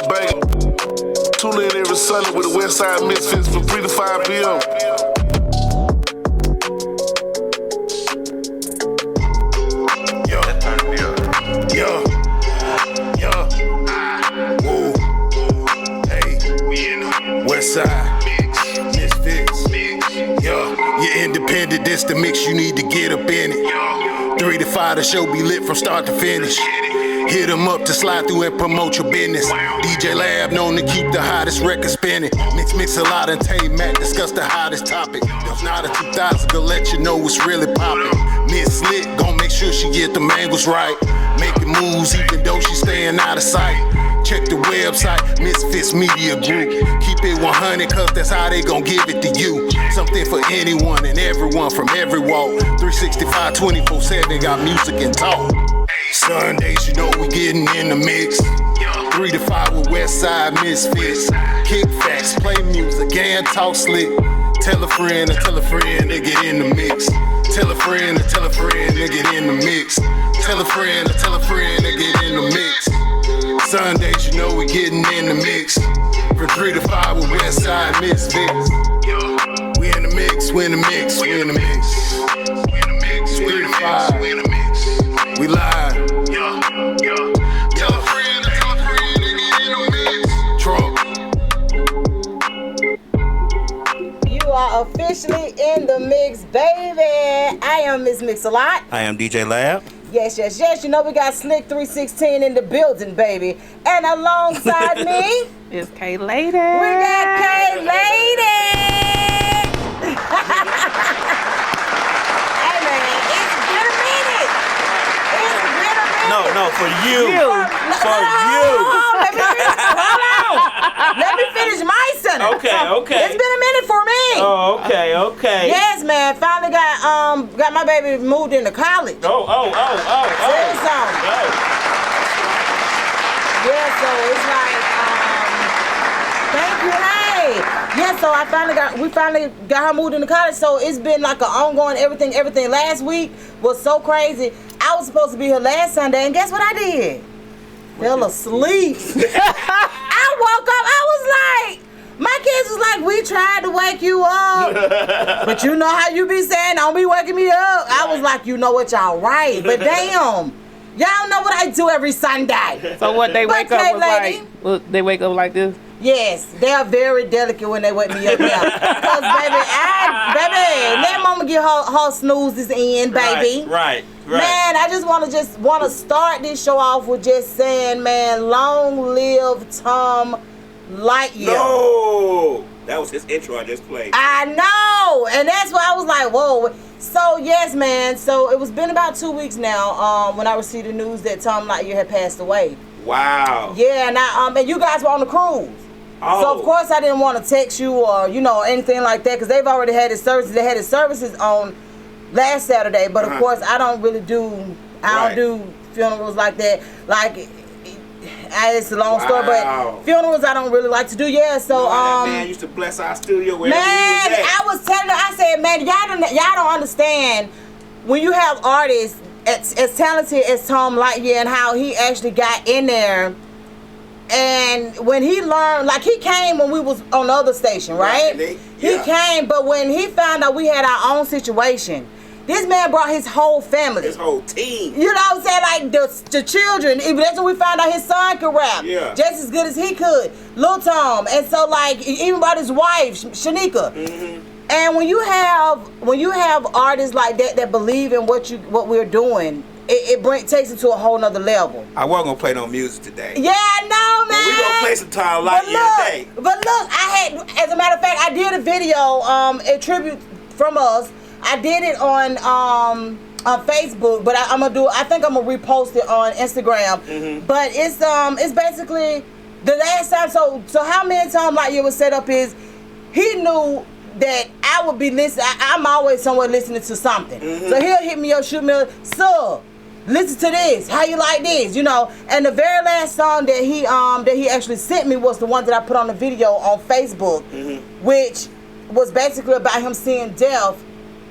baby. Tune in every Sunday with the Westside Misfits from 3 to 5 p.m. Westside, Misfits, you're independent, this the mix, you need to get up in it. 3 to 5, the show be lit from start to finish. Hit them up to slide through and promote your business. DJ Lab known to keep the hottest record spinning. Mix a lot and Tay Mac discuss the hottest topic. There's not a 2000 to let you know what's really poppin'. Miss Lit gon' make sure she get the angles right. Making moves even though she staying out of sight. Check the website, Misfits Media Group. Keep it 100 cause that's how they gon' give it to you. Something for anyone and everyone from every walk. 365, 24/7, got music and talk. Sundays, you know we getting in the mix. 3 to 5 with Westside Misfits. Kick facts, play music, and talk slick. Tell a friend and tell a friend, they get in the mix. Tell a friend and tell a friend, they get in the mix. Tell a friend and tell a friend, they get in the mix. Sundays, you know we getting in the mix. From 3 to 5 with Westside Misfits. We in the mix, we in the mix, we in the mix. 3 to 5, we live. Tell a friend, they get in the mix. Trump. You are officially in the mix, baby. I am Miss Mix-a-Lot. I am DJ Lab. Yes. You know we got Slick 316 in the building, baby. And alongside me is K Lady. We got K Lady. Hey man, it's been a minute. No, for you. For you. Let me finish my sentence. Okay. It's been a minute for me. Oh, okay. Yes, man. Finally got my baby moved into college. Oh. Say something. Yeah, so it's like, thank you, hey. Yeah, so we finally got her moved into college. So it's been like an ongoing everything. Last week was so crazy. I was supposed to be here last Sunday, and guess what I did? Fell asleep. I woke up, I was like, my kids was like, we tried to wake you up. But you know how you be saying, don't be waking me up. I was like, you know what, y'all right. But damn, y'all know what I do every Sunday. So what, they wake up was like, they wake up like this? Yes, they are very delicate when they wake me up now. Because, baby, let mama get her snoozes in, baby. Right. Man, I just want to start this show off with just saying, man, long live Tom LightYear. No, that was his intro I just played. I know, and that's why I was like, whoa. So yes, man. So it was been about 2 weeks now when I received the news that Tom LightYear had passed away. Wow. Yeah, and and you guys were on the cruise. Oh. So of course I didn't want to text you or anything like that because they've already had his services. They had his services on last Saturday, but of course I don't really do. I don't do funerals like that. Like it's a long story, but funerals I don't really like to do. Yeah, so that man used to bless our studio wherever he was at. I was telling her, I said, man, y'all don't understand when you have artists as talented as Tom LightYear and how he actually got in there. And when he learned, like he came when we was on the other station, right? He came, but when he found out we had our own situation, this man brought his whole family. His whole team. You know what I'm saying? Like the children. That's when we found out his son could rap. Yeah. Just as good as he could. Lil Tom. And so like, he even brought his wife, Shanika. Mm-hmm. And when you have artists like that believe in what we're doing, it takes it to a whole nother level. I wasn't gonna play no music today. Yeah, I know, man. But we gonna play some Tom LightYear today. But look, as a matter of fact, I did a video, a tribute from us. I did it on Facebook, but I think I'm gonna repost it on Instagram. Mm-hmm. But it's basically the last time. So how many Tom LightYear was set up is he knew that I would be listening. I'm always somewhere listening to something. Mm-hmm. So he'll hit me up, shoot me up, so listen to this. How you like this? And the very last song that he actually sent me was the one that I put on the video on Facebook, which was basically about him seeing death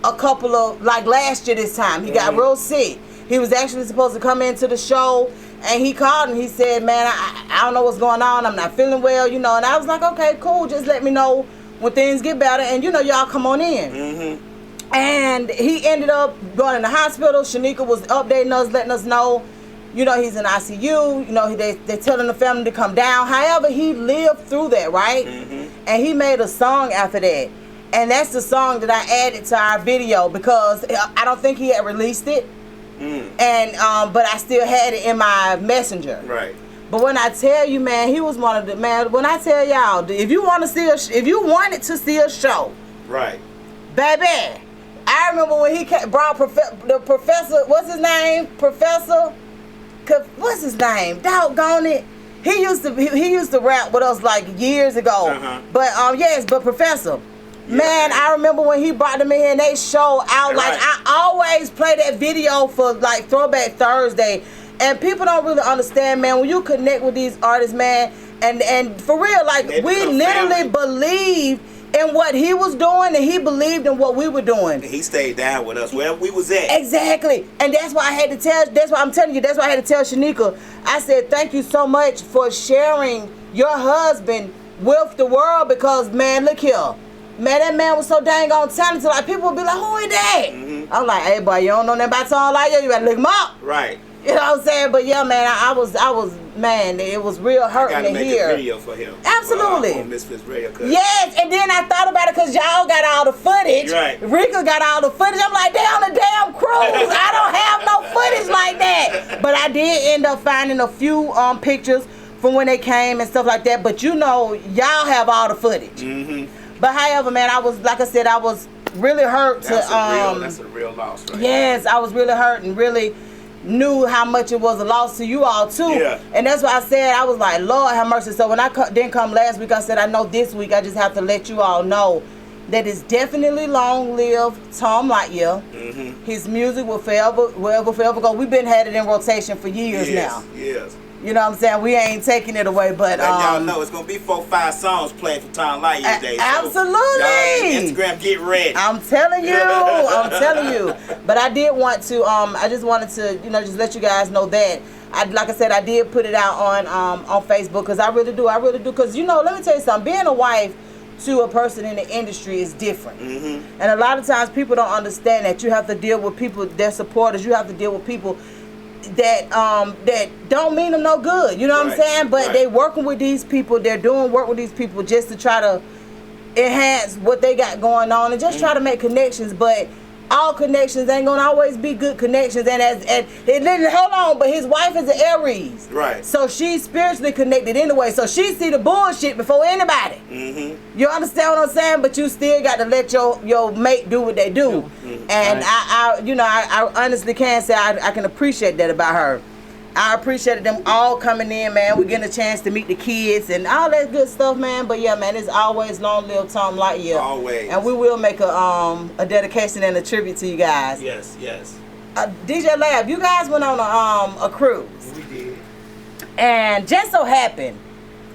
a couple of, like last year this time. He got real sick. He was actually supposed to come into the show And he called and he said, man, I don't know what's going on. I'm not feeling well, you know. And I was like, okay, cool. Just let me know when things get better. And, you know, y'all come on in. Mm-hmm. And he ended up going in the hospital. Shanika was updating us, letting us know, you know, he's in ICU. You know, they're telling the family to come down. However, he lived through that, right? Mm-hmm. And he made a song after that. And that's the song that I added to our video because I don't think he had released it. And but I still had it in my messenger. Right. But when I tell you, man, he was one of the man. When I tell y'all, if you wanted to see a show, right, baby, I remember when he brought the professor. What's his name? Professor. What's his name? Doggone it. He used to rap with us like years ago. Uh-huh. But Professor. Yeah. Man, I remember when he brought them in here and they showed out. Like, I always play that video for like Throwback Thursday. And people don't really understand, man, when you connect with these artists, man, and for real, like, we literally believed in what he was doing and he believed in what we were doing. And he stayed down with us wherever we was at. Exactly. And that's why I had to tell Shanika, I said, thank you so much for sharing your husband with the world because, man, look here. Man, that man was so dang on talented. Like, people would be like, who is that? Mm-hmm. I'm like, hey, boy, you don't know nothing about Tom LightYear. You better look him up. Right. You know what I'm saying? But, yeah, man, I was, man, it was real hurting to hear. I got to make a video for him. Absolutely. On Misfits Radio. Yes, and then I thought about it because y'all got all the footage. Right. Rika got all the footage. I'm like, they on a damn cruise. I don't have no footage like that. But I did end up finding a few pictures from when they came and stuff like that. But, you know, y'all have all the footage. Mm-hmm. But however, man, I was really hurt that's a real loss, right? Yes, I was really hurt and really knew how much it was a loss to you all too. Yeah. And that's why I said, I was like, Lord have mercy. So when I didn't come last week, I said, I know this week I just have to let you all know that it's definitely long-lived Tom LightYear. Mm-hmm. His music will forever go. We've been had it in rotation for years now. Yes. You know what I'm saying? We ain't taking it away, but y'all know it's gonna be 4-5 songs playing for Tom LightYear today. Absolutely. So Instagram, get ready. I'm telling you. But I did want to. I just wanted to, you know, just let you guys know that. Like I said, I did put it out on Facebook because I really do. Because, you know, let me tell you something. Being a wife to a person in the industry is different. Mm-hmm. And a lot of times people don't understand that you have to deal with people, their supporters. You have to deal with people that don't mean them no good. You know what I'm saying? But they working with these people. They're doing work with these people just to try to enhance what they got going on and just try to make connections. But all connections ain't gonna always be good connections. Hold on, but his wife is an Aries, right? So she's spiritually connected anyway. So she see the bullshit before anybody. Mm-hmm. You understand what I'm saying? But you still got to let your mate do what they do. Mm-hmm. And I honestly can say I can appreciate that about her. I appreciated them all coming in, man. We getting a chance to meet the kids and all that good stuff, man. But yeah, man, it's always long live Tom LightYear. Always. And we will make a dedication and a tribute to you guys. Yes. DJ Lab, you guys went on a cruise. We did. And just so happened,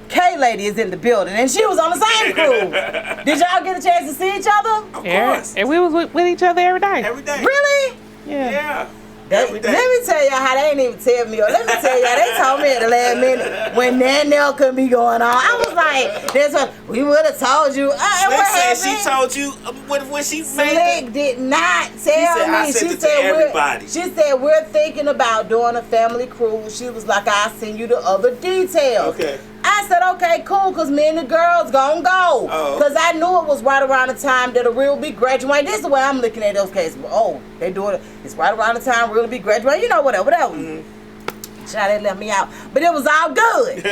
K-Lady is in the building, and she was on the same cruise. Did y'all get a chance to see each other? Of course. And we was with each other every day. Every day. Really? Yeah. Let me tell y'all how they ain't even tell me. Or let me tell y'all, they told me at the last minute when Nell couldn't be going on. I was like, "That's what we would have told you." Slick said she told you when she made Slick did not tell me. She said everybody. She said we're thinking about doing a family cruise. She was like, "I'll send you the other details." Okay. I said, okay, cool, because me and the girls gonna go. Because I knew it was right around the time that a real be graduating. This is the way I'm looking at those cases. Oh, they doing it. It's right around the time real be graduating. You know, whatever. Mm-hmm. Child, they left me out. But it was all good.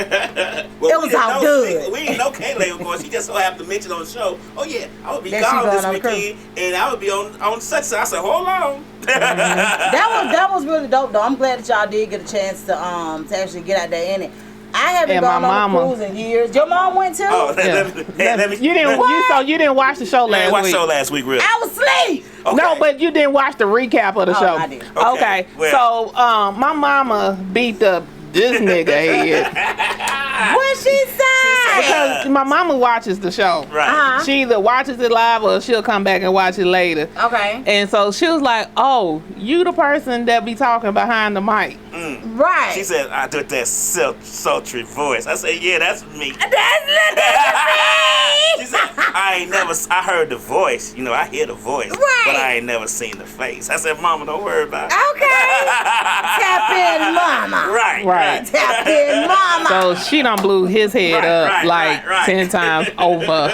Well, it was all good. We didn't know Kayla, of course. She just so happened to mention on the show, oh, yeah, I would be gone this weekend, and I would be on such. I said, hold on. That was really dope, though. I'm glad that y'all did get a chance to actually get out there in it. I haven't gone on a cruise in years. Your mom went too? Oh, you didn't watch the show last week. I watched the show last week, really. I was asleep. Okay. No, but you didn't watch the recap of the show. I did. Okay. Well. So my mama beat up this nigga head. What she said? Because my mama watches the show. Right. She either watches it live or she'll come back and watch it later. Okay. And so she was like, "Oh, you the person that be talking behind the mic." Right. She said, "I do that sultry voice." I said, "Yeah, that's me." That's me. She said, I heard the voice. You know, I hear the voice, Right. but I ain't never seen the face." I said, "Mama, don't worry about it." Okay. Tap in, mama. Right. Tap in, mama. So she done blew his head up right. 10 times over.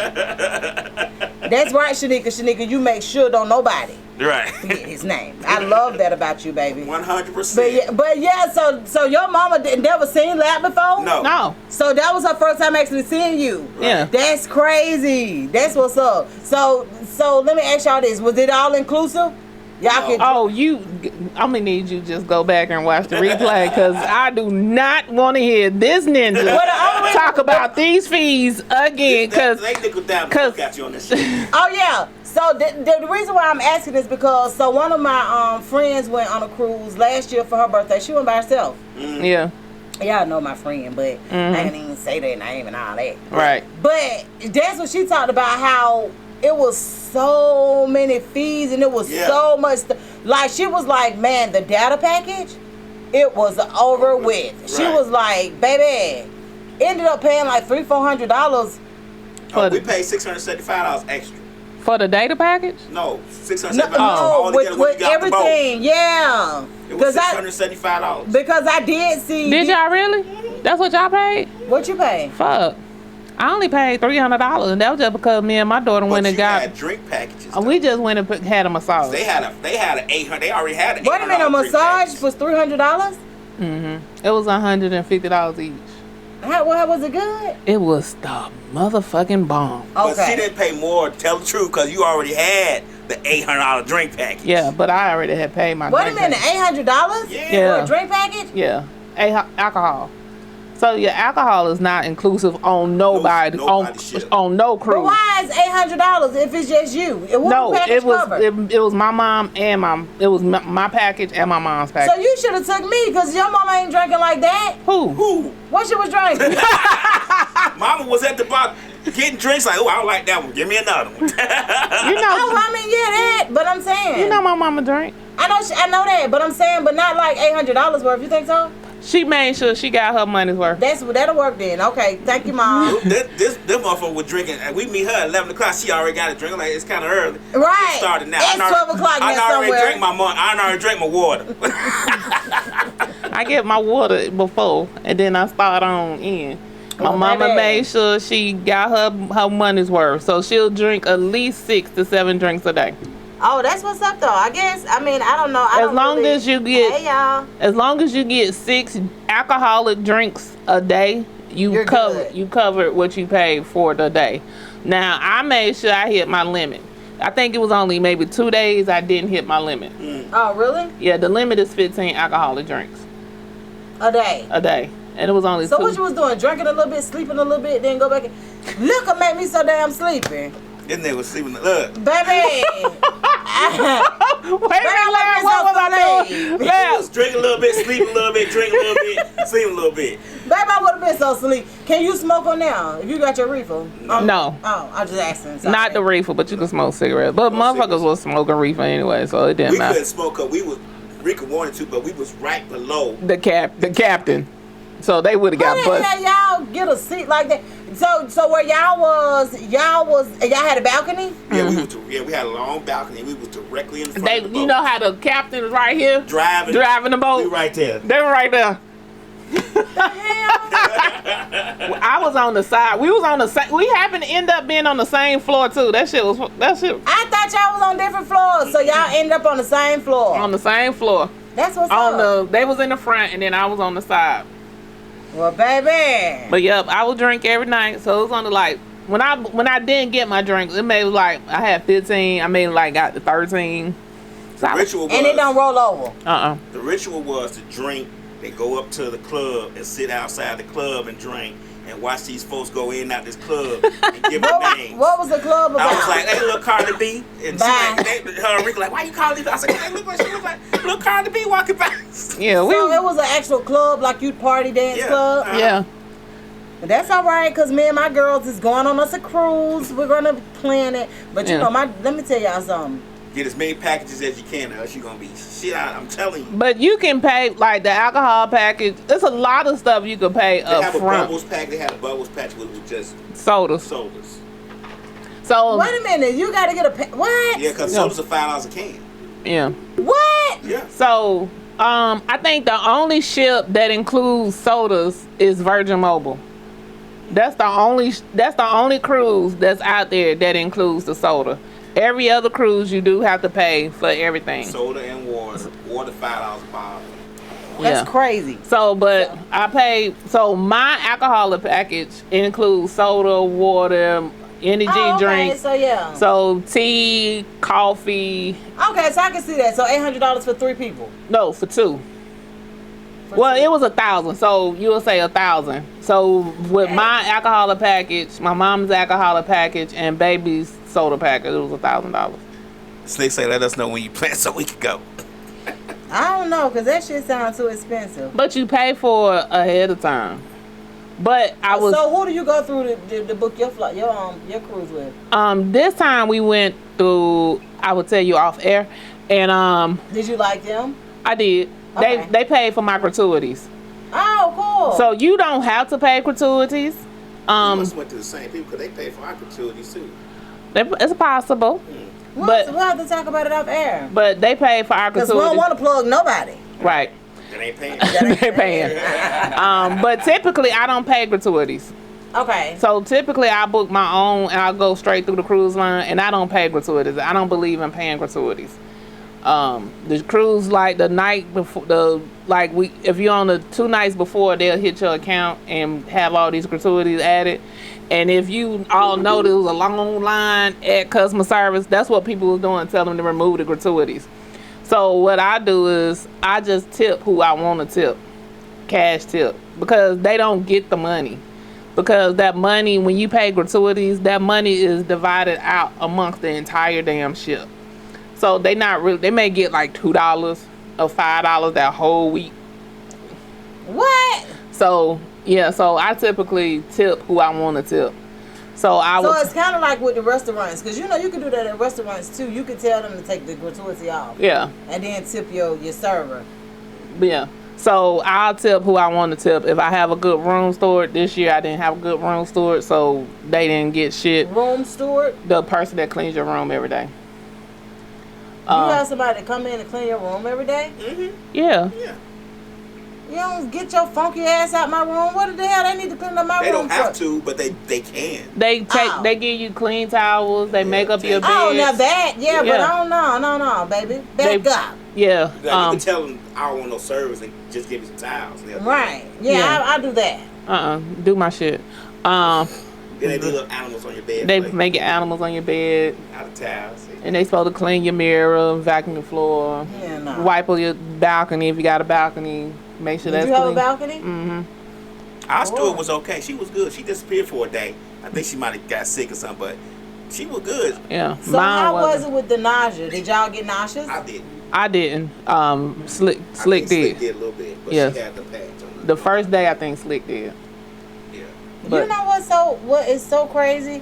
That's right, Shanika, you make sure don't nobody Right. forget his name. I love that about you, baby. 100%. But yeah, so your mama never seen Lap before? No. So that was her first time actually seeing you. Yeah. That's crazy. That's what's up. So let me ask y'all this: was it all inclusive? Y'all can. Oh, I'm gonna need you to just go back and watch the replay because I do not want to hear this ninja talk about these fees again. Because they nickel down got you on this shit. Oh yeah. So the reason why I'm asking is because one of my friends went on a cruise last year for her birthday. She went by herself. Yeah. Y'all know my friend, but I can't even say their name and all that. Right. But that's what she talked about, how it was so many fees and it was so much. Like, she was like, man, the data package, it was over with. Right. She was like, baby, ended up paying like $300-400. We paid $675 extra. For the data package? No, $675. No, with everything, yeah. It was $675. Because I did see. Did y'all really? That's what y'all paid? What you pay? Fuck. I only paid $300, and that was just because me and my daughter went and got. Had drink packages. We just went and had a massage. They had an $800. They already had an $800. Wait a minute, a massage was $300? It was $150 each. How was it good? It was the motherfucking bomb. But she didn't pay more, tell the truth, because you already had the $800 drink package. Yeah, but I already had paid my Wait drink a minute, package. $800? Yeah. For a drink package? Yeah. Alcohol. So your alcohol is not inclusive on nobody on no cruise. But why is $800 if it's just you? It was my mom and my package and my mom's package. So you should have took me because your mama ain't drinking like that. Who? What she was drinking? Mama was at the bar getting drinks like, oh, I don't like that one. Give me another one. That. But I'm saying. You know my mama drink. I know that, but I'm saying, but not like $800 worth. You think so? She made sure she got her money's worth. That'll work then. Okay, thank you, Mom. this motherfucker was drinking. We meet her at 11 o'clock. She already got a drink. Like, it's kind of early. Right. It started now. It's 12 o'clock now somewhere. I already drank my water. I get my water before, and then I start on in. My mama made sure she got her money's worth, so she'll drink at least 6 to 7 drinks a day. Oh, that's what's up though. I guess. I mean, I don't know. As long as you get 6 alcoholic drinks a day, you covered what you paid for the day. Now, I made sure I hit my limit. I think it was only maybe 2 days I didn't hit my limit. Oh, really? Yeah, the limit is 15 alcoholic drinks a day. And it was only 2. So what you was doing? Drinking a little bit, sleeping a little bit, then go back. Liquor make me so damn sleepy. This nigga was sleeping. Look, baby. Wait a minute, what was I doing? He was drinking a little bit, sleep a little bit, drink a little bit, sleep a little bit. Baby, I would have been so sleep. Can you smoke on now? If you got your reefer? No. Oh, I'm just asking. Sorry. Not the reefer, but you can smoke cigarettes. But motherfuckers was smoking reefer anyway, so it didn't matter. We couldn't smoke up. Rika wanted to, but we was right below the captain. So they would have got busted. How the hell y'all get a seat like that? So where y'all had a balcony? Yeah, we had a long balcony. We was directly in front of the boat. You know how the captain was right here? Driving the boat? We right there. They were right there. The hell? I was on the side. We was on the same. We happened to end up being on the same floor too. That shit. I thought y'all was on different floors, so y'all ended up on the same floor. On the same floor. That's what's up. They was in the front, and then I was on the side. Well, baby. But yep, I would drink every night. So it was only like when I didn't get my drinks, it made like I had 15. I mean like got the 13. The ritual was, and it don't roll over. The ritual was to drink. They go up to the club and sit outside the club and drink and watch these folks go in and out this club and give them names. What was the club about? I was like, hey, little Cardi B. And her and Rick like, why you calling these? I was like, hey, she look like little Cardi B walking by. Yeah, so it was an actual club, like youth party dance club? Yeah. But that's all right, because me and my girls is going on us a cruise. We're going to plan it. But, you know, let me tell y'all something. Get as many packages as you can, or else you're going to be shit out. I'm telling you. But you can pay, like, the alcohol package. There's a lot of stuff you can pay up front. They have a bubbles pack. They have a bubbles pack with just sodas. So wait a minute. You got to get what? Yeah, because sodas are $5 a can. Yeah. What? Yeah. So, I think the only ship that includes sodas is Virgin Mobile. That's the only cruise that's out there that includes the soda. Every other cruise you do have to pay for everything. Soda and water. Water $5 a bottle. That's crazy. So, but I pay. So my alcoholic package includes soda, water, energy drinks. So yeah. So tea, coffee. Okay, so I can see that. So $800 for 3 people. No, for 2. Well, it was 1,000, so you'll say 1,000. So with my alcoholic package, my mom's alcoholic package, and baby's soda package, it was $1,000. Slick say, let us know when you plan so we can go. I don't know, because that shit sounds too expensive. But you pay for it ahead of time. But I was. So who do you go through to book your flight, your cruise with? This time we went through. I would tell you off air, and Did you like them? I did. Okay. They paid for my gratuities. Oh, cool. So you don't have to pay gratuities. We must went to the same people because they pay for our gratuities too. It's possible. We'll have to talk about it off air. But they pay for our gratuities. Because we don't want to plug nobody. Right. That ain't paying. They paying. But typically I don't pay gratuities. Okay. So typically I book my own and I'll go straight through the cruise line and I don't pay gratuities. I don't believe in paying gratuities. The cruise, like the night before, if you're on the 2 nights before, they'll hit your account and have all these gratuities added. And if you all know there was a long line at customer service, that's what people was doing, tell them to remove the gratuities. So what I do is I just tip who I want to tip, cash tip, because they don't get the money. Because that money, when you pay gratuities, that money is divided out amongst the entire damn ship. So they may get like $2 or $5 that whole week. What? So yeah, so I typically tip who I want to tip. So it's kind of like with the restaurants, because you know you can do that at restaurants too. You can tell them to take the gratuity off. Yeah. And then tip your server. Yeah. So I'll tip who I want to tip. If I have a good room steward, this year I didn't have a good room steward, so they didn't get shit. Room steward? The person that cleans your room every day. You have somebody to come in and clean your room every day? Mm-hmm. Yeah. Yeah. You don't get your funky ass out my room. What the hell they need to clean up my room? They don't have for? to, but they can. They give you clean towels. They make up your bed. Oh, now that, but I don't know. No, baby. Back up. Yeah. Like, you can tell them I don't want no service and just give me some towels. Right. Yeah. I do that. Do my shit. Then they do little animals on your bed. They make animals on your bed. Out of towels. And they supposed to clean your mirror, vacuum the floor, wipe on your balcony if you got a balcony. Make sure that's clean. You have a balcony? Mm-hmm. Our steward was okay. She was good. She disappeared for a day. I think she might have got sick or something, but she was good. Yeah. So how was it with the nausea? Did y'all get nauseous? I didn't. Slick did. Slick did a little bit, but she had the patch on her. The first day I think Slick did. Yeah. But you know what is so crazy?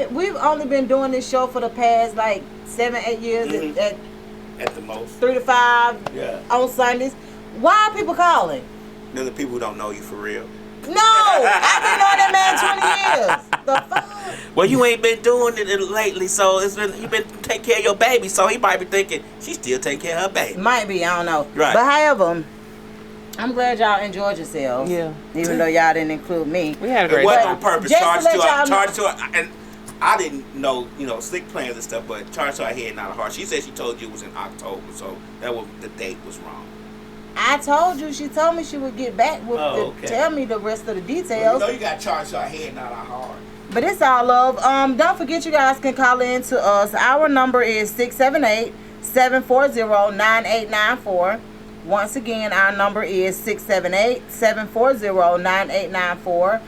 We've only been doing this show for the past like 7-8 years at the most 3 to 5 on Sundays. Why are people calling? They're the people who don't know you for real. No, I've been on that man 20 years. The fuck? Well, you ain't been doing it lately, so you've been taking care of your baby, so he might be thinking she's still taking care of her baby. Might be, I don't know. Right. But however, I'm glad y'all enjoyed yourselves. Yeah. Even though y'all didn't include me. We had a great time. It wasn't time. on purpose. Charged to her. And I didn't know, Slick plans and stuff, but charged to her head, not her heart. She said she told you it was in October, so the date was wrong. I told you. She told me she would get back with tell me the rest of the details. Well, you got charged to her head, not her heart. But it's all love. Don't forget you guys can call in to us. Our number is 678-740-9894. Once again, our number is 678-740-9894.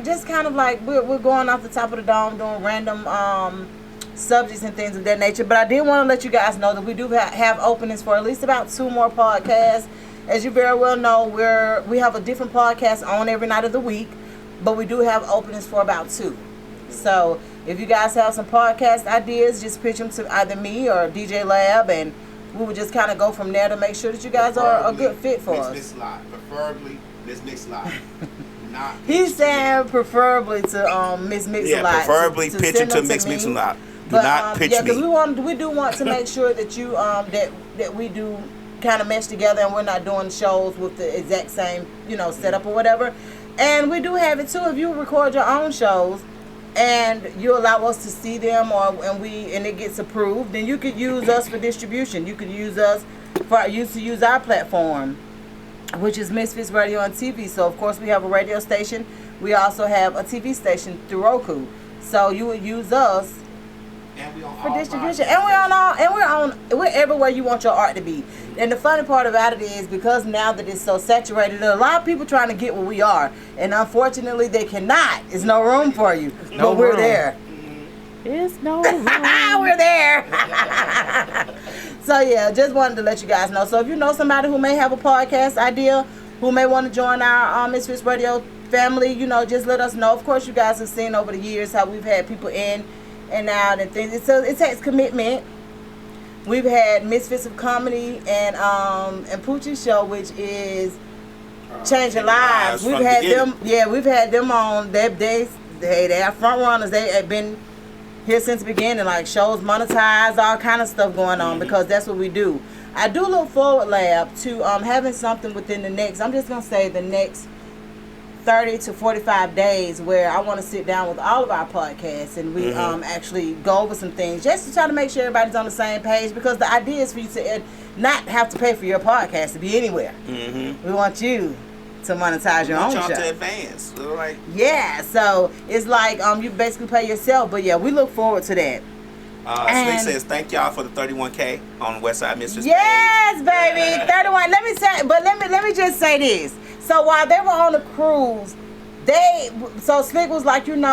Just kind of like we're going off the top of the dome doing random subjects and things of that nature. But I did want to let you guys know that we do have openings for at least about 2 more podcasts. as you very well know, we have a different podcast on every night of the week, but we do have openings for about 2. So if you guys have some podcast ideas, just pitch them to either me or DJ Lab, and we would just kind of go from there to make sure that you guys are a good fit for us. Miss Lot. Preferably Miss Lot. Not He's saying preferably to Miss Mix-a-Lot. Yeah, preferably to pitch send it to them Mix-a-Lot. Do But, not pitch yeah, me. because we do want to make sure that you that we do kind of mesh together, and we're not doing shows with the exact same setup or whatever. And we do have it too. If you record your own shows and you allow us to see them, and it gets approved, then you could use us for distribution. You could use us use our platform, which is Misfits Radio and TV. So of course we have a radio station. We also have a TV station through Roku. So you would use us for distribution, and we're everywhere you want your art to be. And the funny part about it is, because now that it's so saturated, there are a lot of people trying to get where we are, and unfortunately they cannot. There's no room for you, but we're there. There's no room. We're there. So yeah, just wanted to let you guys know. So if you know somebody who may have a podcast idea, who may want to join our Misfits Radio family, just let us know. Of course, you guys have seen over the years how we've had people in and out and things. So it takes commitment. We've had Misfits of Comedy and Poochie's show, which is Changing Lives. We've had them. Yeah, we've had them on. They are front runners. They have been here since the beginning, like shows monetized, all kind of stuff going on, because that's what we do. I do look forward, Lab, to having something within the next, I'm just going to say the next 30 to 45 days, where I want to sit down with all of our podcasts and we actually go over some things, just to try to make sure everybody's on the same page, because the idea is for you to not have to pay for your podcast to be anywhere. We want you to monetize your own show. To advance. Like, yeah, so it's like you basically pay yourself, but yeah, we look forward to that. Slick says, thank y'all for the 31K on Westside Misfits. Yes, baby, 31. Let me just say this. So while they were on the cruise, so Slick was like, we ain't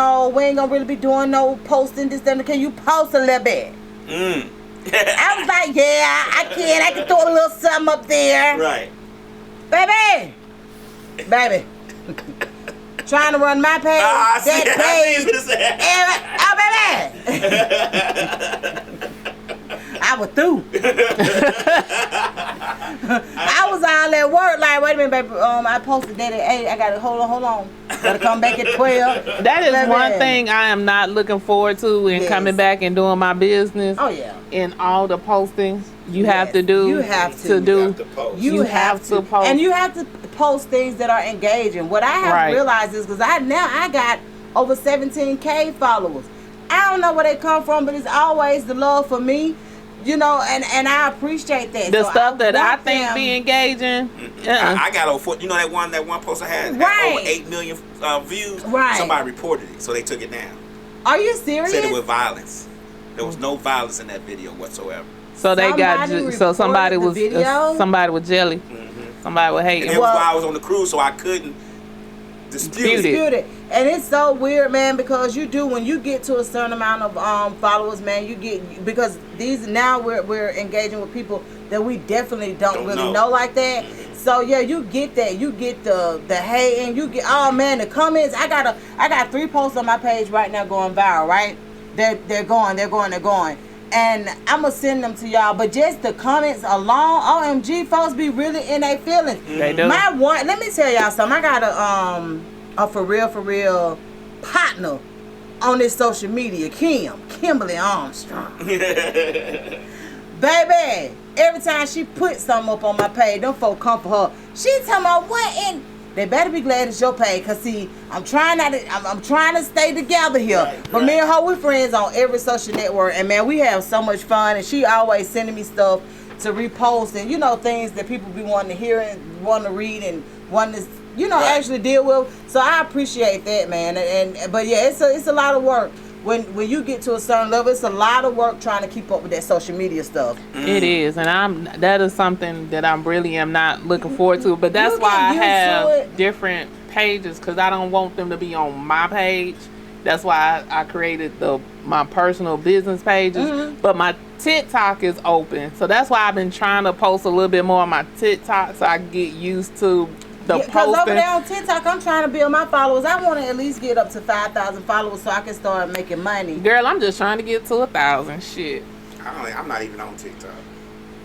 gonna really be doing no posting this, then can you post a little bit? I was like, yeah, I can throw a little something up there. Right. Baby. Trying to run my page. Baby. I was through. I was all at work like, wait a minute, baby. I posted that at 8. I gotta hold on. Gotta come back at 12. That is one thing I am not looking forward to in coming back and doing my business. Oh yeah. In all the postings you have to do. You have to post. You have to post. And you have to post things that are engaging. What I have realized is, because I got over 17K followers. I don't know where they come from, but it's always the love for me. And I appreciate that. The stuff that I think be engaging. I got over, that one post I had over 8 million views. Right. Somebody reported it, so they took it down. Are you serious? Said it was violence. There was no violence in that video whatsoever. So they somebody was jelly. Somebody was hating. And it was while I was on the cruise, so I couldn't dispute it. And it's so weird, man, because when you get to a certain amount of followers, man, because we're engaging with people that we definitely don't really know like that. So yeah, you get that. You get the hate, and you get the comments. I got 3 posts on my page right now going viral, right? They're going. And I'm going to send them to y'all. But just the comments alone, OMG, folks be really in their feelings. They do. Let me tell y'all something. I got a for real partner on this social media, Kimberly Armstrong. Baby, every time she puts something up on my page, them folk come for her. She tell me what in... They better be glad it's your page, cause see, I'm trying to stay together here. But me and her, we friends on every social network, and man, we have so much fun. And she always sending me stuff to repost, and things that people be wanting to hear and wanting to read and wanting to, actually deal with. So I appreciate that, man. But yeah, it's a lot of work. When you get to a certain level, it's a lot of work trying to keep up with that social media stuff. It is, and that is something that I really am not looking forward to. But that's why I have different pages, because I don't want them to be on my page That's why I created my personal business pages. But my TikTok is open. So that's why I've been trying to post a little bit more on my TikTok so I can get used to the posting. Because over there on TikTok, I'm trying to build my followers. I want to at least get up to 5,000 followers so I can start making money. Girl, I'm just trying to get to 1,000. Shit. I'm not even on TikTok.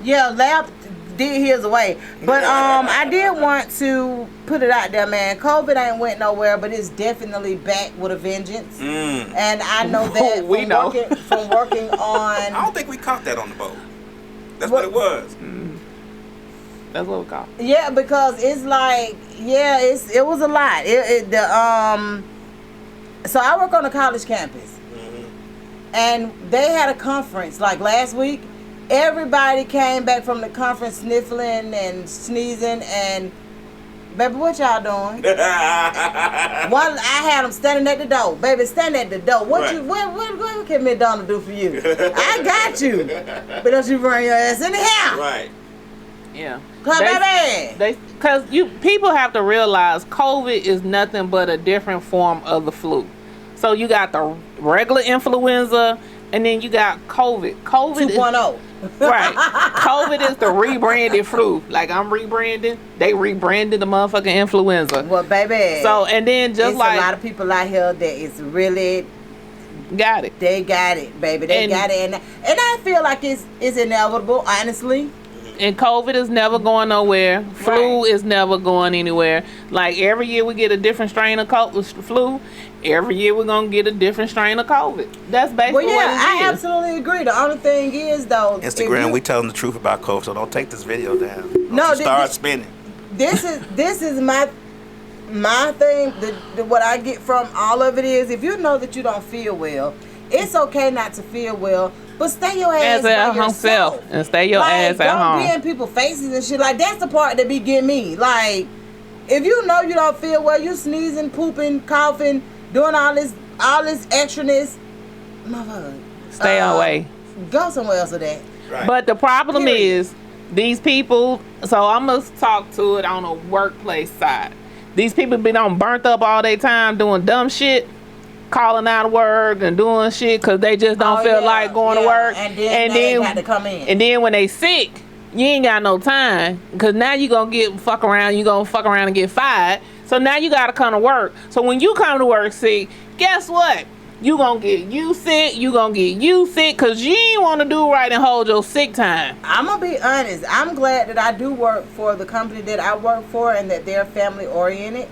Yeah, Lab did his away. But I did want to put it out there, man. COVID ain't went nowhere, but it's definitely back with a vengeance. And I know that from working on... I don't think we caught that on the boat. That's what it was. That's what we call it. Yeah, because it's like, it was a lot. So I work on a college campus. And they had a conference like last week. Everybody came back from the conference sniffling and sneezing and, baby, what y'all doing? I had them standing at the door. Baby, stand at the door. What can McDonald do for you? I got you. But don't you bring your ass in the house. Right. Yeah. Because people have to realize COVID is nothing but a different form of the flu. So you got the regular influenza, and then you got COVID. COVID 2.0. Right. COVID is the rebranded flu. Like I'm rebranding, they rebranded the motherfucking influenza. Well, baby. So and then just a lot of people out here that is really got it. They got it, baby. They got it, and I feel like it's inevitable, honestly. And COVID is never going nowhere. Flu is never going anywhere. Like every year we get a different strain of flu. Every year we're going to get a different strain of COVID. That's basically what it is. I absolutely agree. The only thing is, though... Instagram, we telling the truth about COVID, so don't take this video down. Start spinning. This is my thing. What I get from all of it is, if you know that you don't feel well, it's okay not to feel well, but stay your ass by yourself. And stay your ass at home. Don't be in people's faces and shit. Like, that's the part that be getting me. Like, if you know you don't feel well, you sneezing, pooping, coughing, doing all this extraness, motherfucker, stay away. Go somewhere else with that. Right. But the problem is, these people, so I'm going to talk to it on a workplace side. These people been on burnt up all their time doing dumb shit, calling out of work and doing shit because they just don't feel like going to work. And then they got to come in. And then when they sick, you ain't got no time because now you going to fuck around and get fired. So now you got to come to work. So when you come to work sick, guess what? You going to get you sick because you ain't want to do right and hold your sick time. I'm going to be honest. I'm glad that I do work for the company that I work for and that they're family oriented.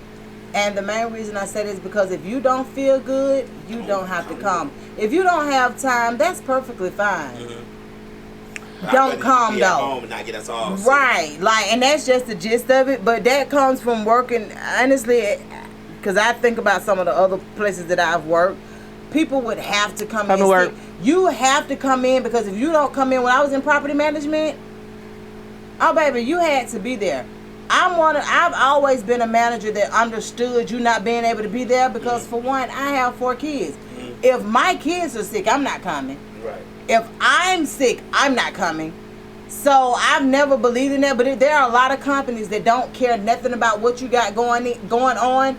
And the main reason I say this is because if you don't feel good, you don't have to come. If you don't have time, that's perfectly fine. Don't come though. Home and not get us all sick. Right, like, and that's just the gist of it. But that comes from working, honestly, because I think about some of the other places that I've worked. People would have to come in to work. You have to come in because if you don't come in, when I was in property management, oh baby, you had to be there. I've always been a manager that understood you not being able to be there because for one, I have 4 kids. If my kids are sick, I'm not coming. Right. If I'm sick, I'm not coming. So I've never believed in that, but there are a lot of companies that don't care nothing about what you got going on.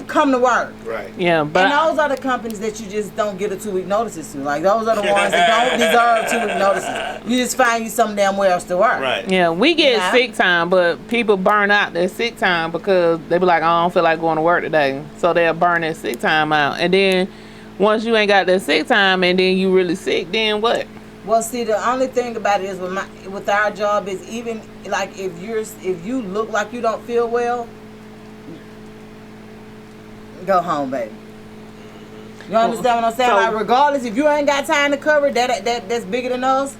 Come to work. Right. Yeah, but and those are the companies that you just don't get a 2-week notices to. Like those are the ones that don't deserve 2-week notices. You just find you some damn where else to work. Right. Yeah, we get sick time, but people burn out their sick time because they be like, I don't feel like going to work today. So they'll burn their sick time out. And then once you ain't got that sick time and then you really sick, then what? Well, see, the only thing about it is with our job is even like if you look like you don't feel well, go home, baby. You understand what I'm saying? So, like, regardless, if you ain't got time to cover that's bigger than us.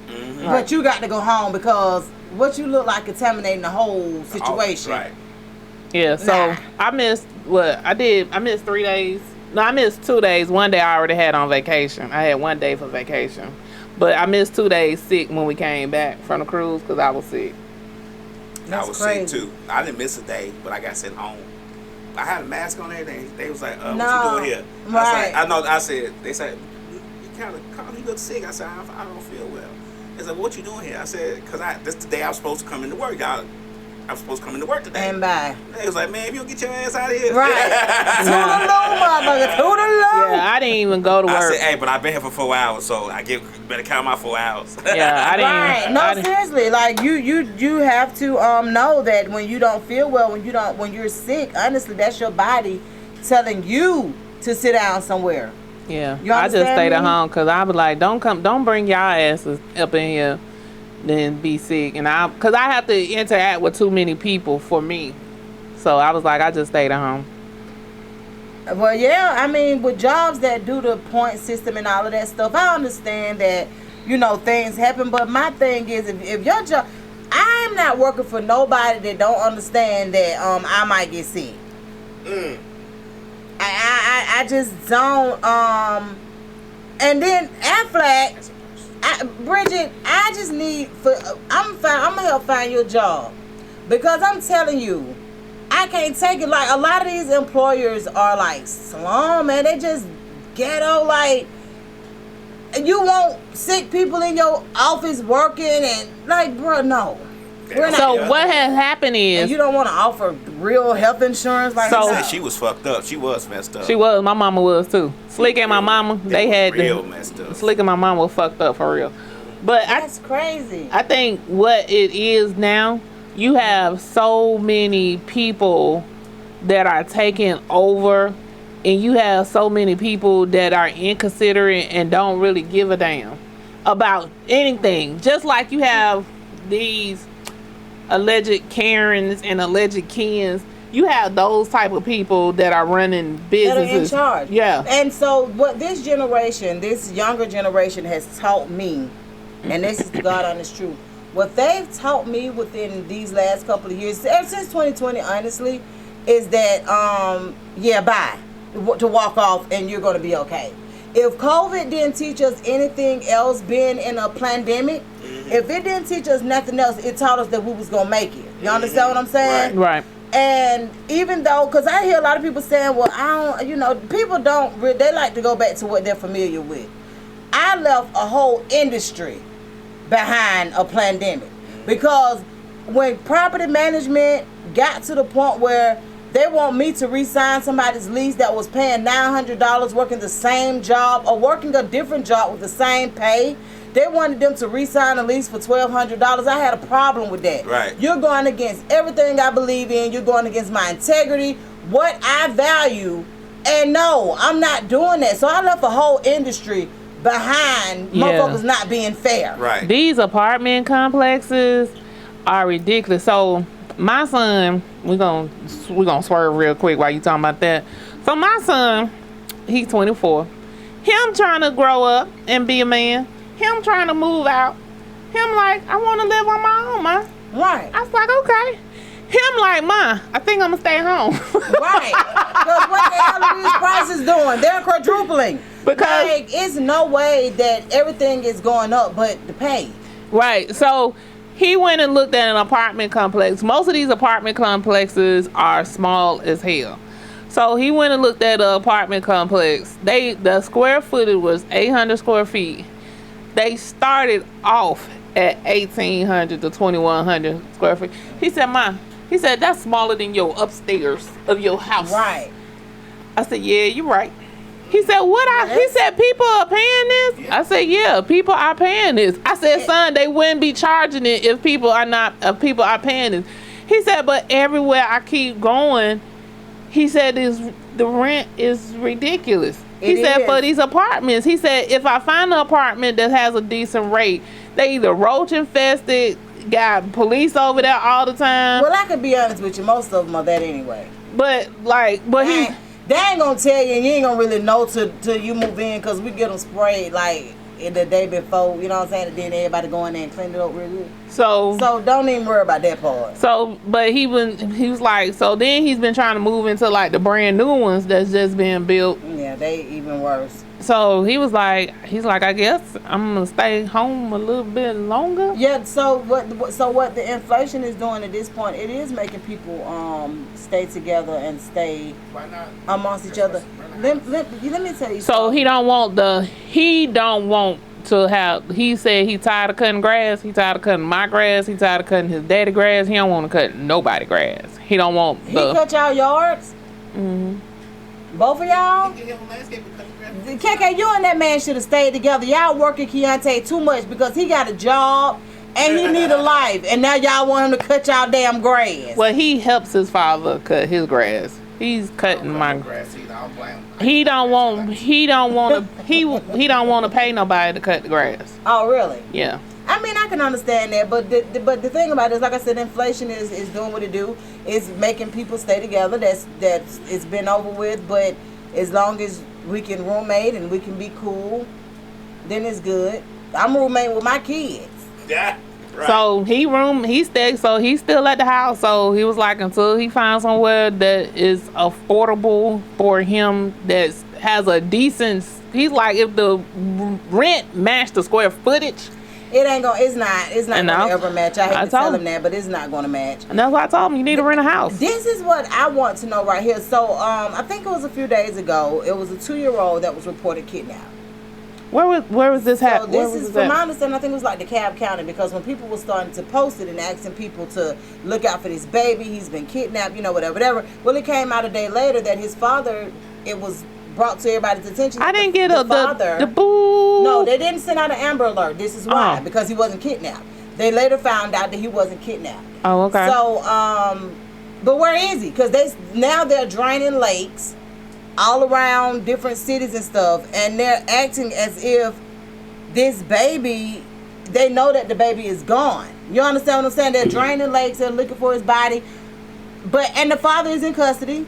But you got to go home because what you look like contaminating the whole situation. Right. Yeah. So I missed what I did. I missed 3 days. No, I missed 2 days. One day I already had on vacation. I had 1 day for vacation, but I missed 2 days sick when we came back from the cruise because I was sick. That's I was crazy. sick too. I didn't miss a day, but I got sent home. I had a mask on and everything. They was like, what you doing here? Right. They said, you kind of you look sick. I said, I don't feel well. They said, what you doing here? I said, because this is the day I was supposed to come into work. Y'all I'm supposed to come into work today. And bye. They was like, man, if you don't get your ass out of here. Right. Toodaloo, motherfucker. Toodaloo. Yeah, I didn't even go to work. I said, hey, but I've been here for 4 hours, so better count my 4 hours. Yeah, I didn't. Right. No, seriously. Like you have to know that when you don't feel well, when you're sick, honestly, that's your body telling you to sit down somewhere. Yeah. You I just understand stayed at me? home because I was like, don't bring y'all asses up in here, then be sick. And because I have to interact with too many people for me. So I was like, I just stayed at home. Well, yeah, I mean, with jobs that do the point system and all of that stuff, I understand that, things happen. But my thing is, if your job, I am not working for nobody that don't understand that I might get sick. I just don't. And then Aflac, Bridget, I just need I'm gonna help find you a job, because I'm telling you, I can't take it. Like, a lot of these employers are like slum, man. They just ghetto. Like, you want sick people in your office working, and like, bro, no. So what has happened is, and you don't want to offer real health insurance. Like, So she was fucked up. She was messed up. She was. My mama was too. Slick and my mama, they had real messed up. Slick and my mama was fucked up for real. But that's crazy. I think what it is now, you have so many people that are taking over, and you have so many people that are inconsiderate and don't really give a damn about anything. Just like you have these alleged Karens and alleged Kens, you have those type of people that are running businesses. That are in charge. Yeah. And so what this generation, this younger generation has taught me, and this is the God honest truth, what they've taught me within these last couple of years, ever since 2020, honestly, is that, bye, to walk off and you're going to be okay. If COVID didn't teach us anything else, being in a pandemic, if it didn't teach us nothing else, it taught us that we was going to make it. You understand what I'm saying? Right. And even though, because I hear a lot of people saying, well, I don't, people don't, they like to go back to what they're familiar with. I left a whole industry behind a pandemic, because when property management got to the point where they want me to re-sign somebody's lease that was paying $900, working the same job or working a different job with the same pay, they wanted them to re-sign a lease for $1,200. I had a problem with that. Right. You're going against everything I believe in. You're going against my integrity, what I value. And no, I'm not doing that. So I left a whole industry behind motherfuckers not being fair. Right. These apartment complexes are ridiculous. So my son, we're gonna swerve real quick while you talking about that. So my son, he's 24. Him trying to grow up and be a man. Him trying to move out. Him like, I want to live on my own, ma. Right. I was like, okay. Him like, ma, I think I'm gonna stay home. Right. Because what the hell are these prices doing? They're quadrupling. Because like, it's no way that everything is going up but the pay. Right. So he went and looked at an apartment complex. Most of these apartment complexes are small as hell. So he went and looked at an apartment complex. The square footage was 800 square feet. They started off at 1,800 to 2,100 square feet. He said, ma, that's smaller than your upstairs of your house. Right. I said, yeah, you're right. He said, he said, people are paying this? Yeah. I said, yeah, people are paying this. I said, son, they wouldn't be charging it if people are paying this. He said, but everywhere I keep going, he said, the rent is ridiculous. He said, for these apartments, he said, if I find an apartment that has a decent rate, they either roach infested, got police over there all the time. Well, I could be honest with you, most of them are that anyway. But they ain't gonna tell you, and you ain't gonna really know till you move in, because we get them sprayed like the day before, you know what I'm saying? And then everybody go in there and clean it up real good. So don't even worry about that part. So, but he was like, so then he's been trying to move into like the brand new ones that's just being built. Yeah, they even worse. So he's like, I guess I'm gonna stay home a little bit longer. Yeah. So what the inflation is doing at this point, it is making people stay together and stay amongst each other. Let me tell you. So he don't want to have. He said he tired of cutting grass. He tired of cutting my grass. He tired of cutting his daddy grass. He don't want to cut nobody grass. He don't want. He cut y'all yards. Both of y'all. KK, you and that man should have stayed together. Y'all working Keontae too much because he got a job and he need a life, and now y'all want him to cut y'all damn grass. Well, he helps his father cut his grass. He's cutting my grass. He don't want to pay nobody to cut the grass. Oh, really? Yeah. I mean, I can understand that, but the thing about it is, like I said, inflation is doing what it do. It's making people stay together. That's it's been over with. But as long as we can roommate and we can be cool, then it's good. I'm roommate with my kids. Yeah. Right. So he stayed. So he's still at the house. So he was like, until he finds somewhere that is affordable for him, that has a decent. He's like, if the rent matched the square footage. It ain't gonna. It's not gonna ever match. I hate to tell him that, but it's not gonna match. And that's why I told him you need to rent a house. This is what I want to know right here. So, I think it was a few days ago. It was a 2-year-old that was reported kidnapped. Where was this happening? So this is, from my understanding, I think it was like DeKalb County, because when people were starting to post it and asking people to look out for this baby, he's been kidnapped, whatever. Well, it came out a day later that his father, it was brought to everybody's attention. I didn't get the boo. No, they didn't send out an Amber Alert. This is why, because he wasn't kidnapped. They later found out that he wasn't kidnapped. Oh, okay. So, but where is he? Because they're draining lakes all around different cities and stuff, and they're acting as if this baby, they know that the baby is gone. You understand what I'm saying? They're draining lakes, they're looking for his body, and the father is in custody.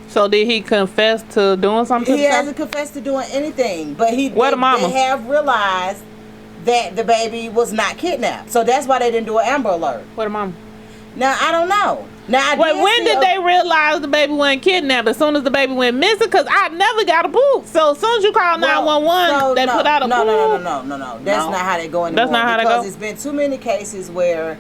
So did he confess to doing something? He hasn't confessed to doing anything, but Where the mama? They have realized that the baby was not kidnapped, so that's why they didn't do an Amber Alert. Where the mama? Now I don't know. Now when did they realize the baby wasn't kidnapped? As soon as the baby went missing? Because I never got a boot. So as soon as you call 911, they put out a boot. No. That's not how they go anymore. That's not how they go? Because it's been too many cases where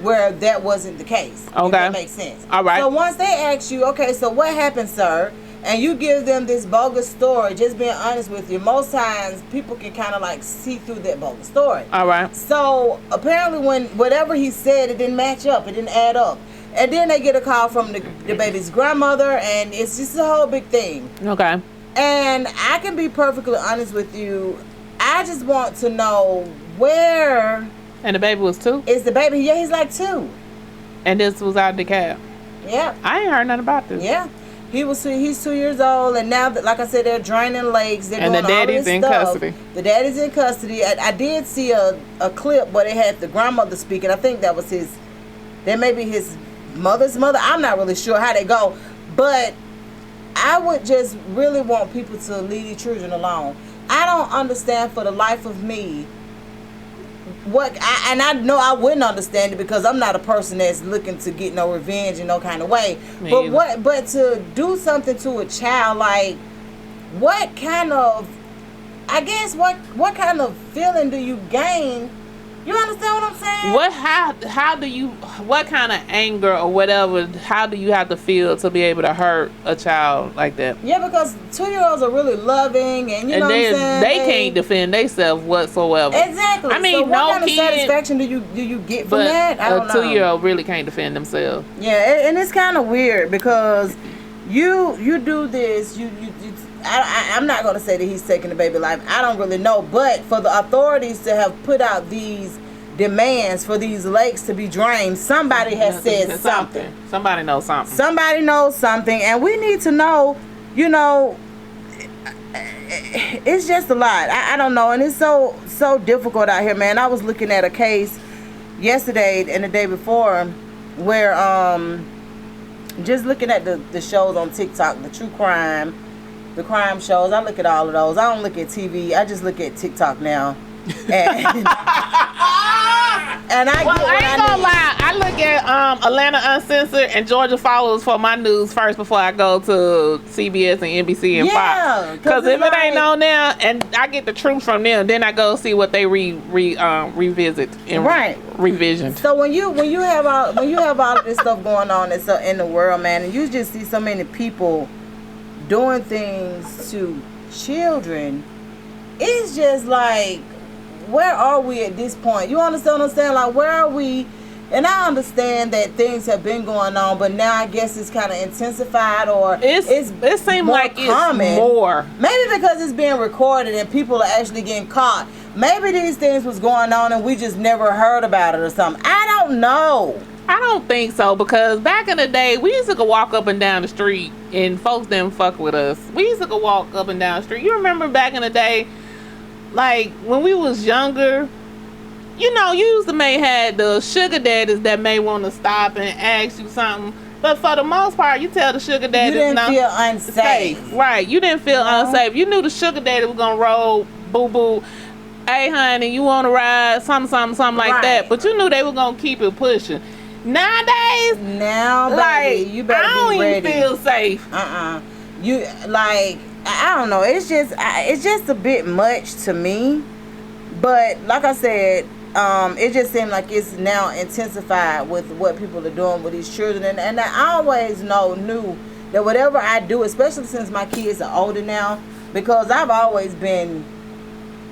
that wasn't the case. Okay. If that makes sense. All right. So once they ask you, okay, so what happened, sir? And you give them this bogus story, just being honest with you, most times people can kind of like see through that bogus story. All right. So apparently when whatever he said, it didn't match up. It didn't add up. And then they get a call from the baby's grandmother, and it's just a whole big thing. Okay. And I can be perfectly honest with you. I just want to know where. And the baby was 2? Is the baby? Yeah, he's like 2. And this was out the cab? Yeah. I ain't heard nothing about this. Yeah. He's 2 years old, and now, like I said, they're draining lakes. They're and doing the daddy's all this in stuff. custody. The daddy's in custody. I did see a clip where they had the grandmother speaking. I think that was that may be his mother's mother. I'm not really sure how they go, but I would just really want people to leave their children alone. I don't understand for the life of me and I know I wouldn't understand it because I'm not a person that's looking to get no revenge in no kind of way. But to do something to a child, like what kind of feeling do you gain? You understand what I'm saying? What kind of anger or whatever, how do you have to feel to be able to hurt a child like that? Yeah, because 2-year-olds are really loving, and you know what I'm saying? They can't defend themselves whatsoever. Exactly. I mean, so what kind of satisfaction do you get from that? I don't know. A 2-year-old really can't defend themselves. Yeah, and it's kind of weird because you do this, I'm not going to say that he's taking the baby life. I don't really know. But for the authorities to have put out these demands for these lakes to be drained, somebody has said something. Somebody knows something. Somebody knows something. And we need to know, it's just a lot. I don't know. And it's so difficult out here, man. I was looking at a case yesterday and the day before where just looking at the shows on TikTok, the true crime, the crime shows. I look at all of those. I don't look at TV. I just look at TikTok now. And I ain't gonna lie. I look at Atlanta Uncensored and Georgia Follows for my news first before I go to CBS and NBC and Fox. Because if it ain't on there, and I get the truth from them, then I go see what they revisit and revision. So when you have all of this stuff going on in the world, man, and you just see so many people doing things to children, it's just like, where are we at this point? You understand what I'm saying? Like, where are we? And I understand that things have been going on, but now I guess it's kind of intensified, or it seems like common. It's more. Maybe because it's being recorded and people are actually getting caught. Maybe these things was going on and we just never heard about it or something. I don't know. I don't think so, because back in the day, we used to go walk up and down the street and folks didn't fuck with us. We used to go walk up and down the street. You remember back in the day, like when we was younger, you know, you used to may have the sugar daddies that may want to stop and ask you something. But for the most part, you tell the sugar daddy, you didn't feel unsafe. Right, you didn't feel unsafe. You knew the sugar daddy was going to roll, boo-boo, hey, honey, you want to ride, something like that. But you knew they were going to keep it pushing. Nowadays, baby, you better be ready. I don't even feel safe. You, like, I don't know. It's just a bit much to me. But like I said, it just seemed like it's now intensified with what people are doing with these children. And I always knew that whatever I do, especially since my kids are older now, because I've always been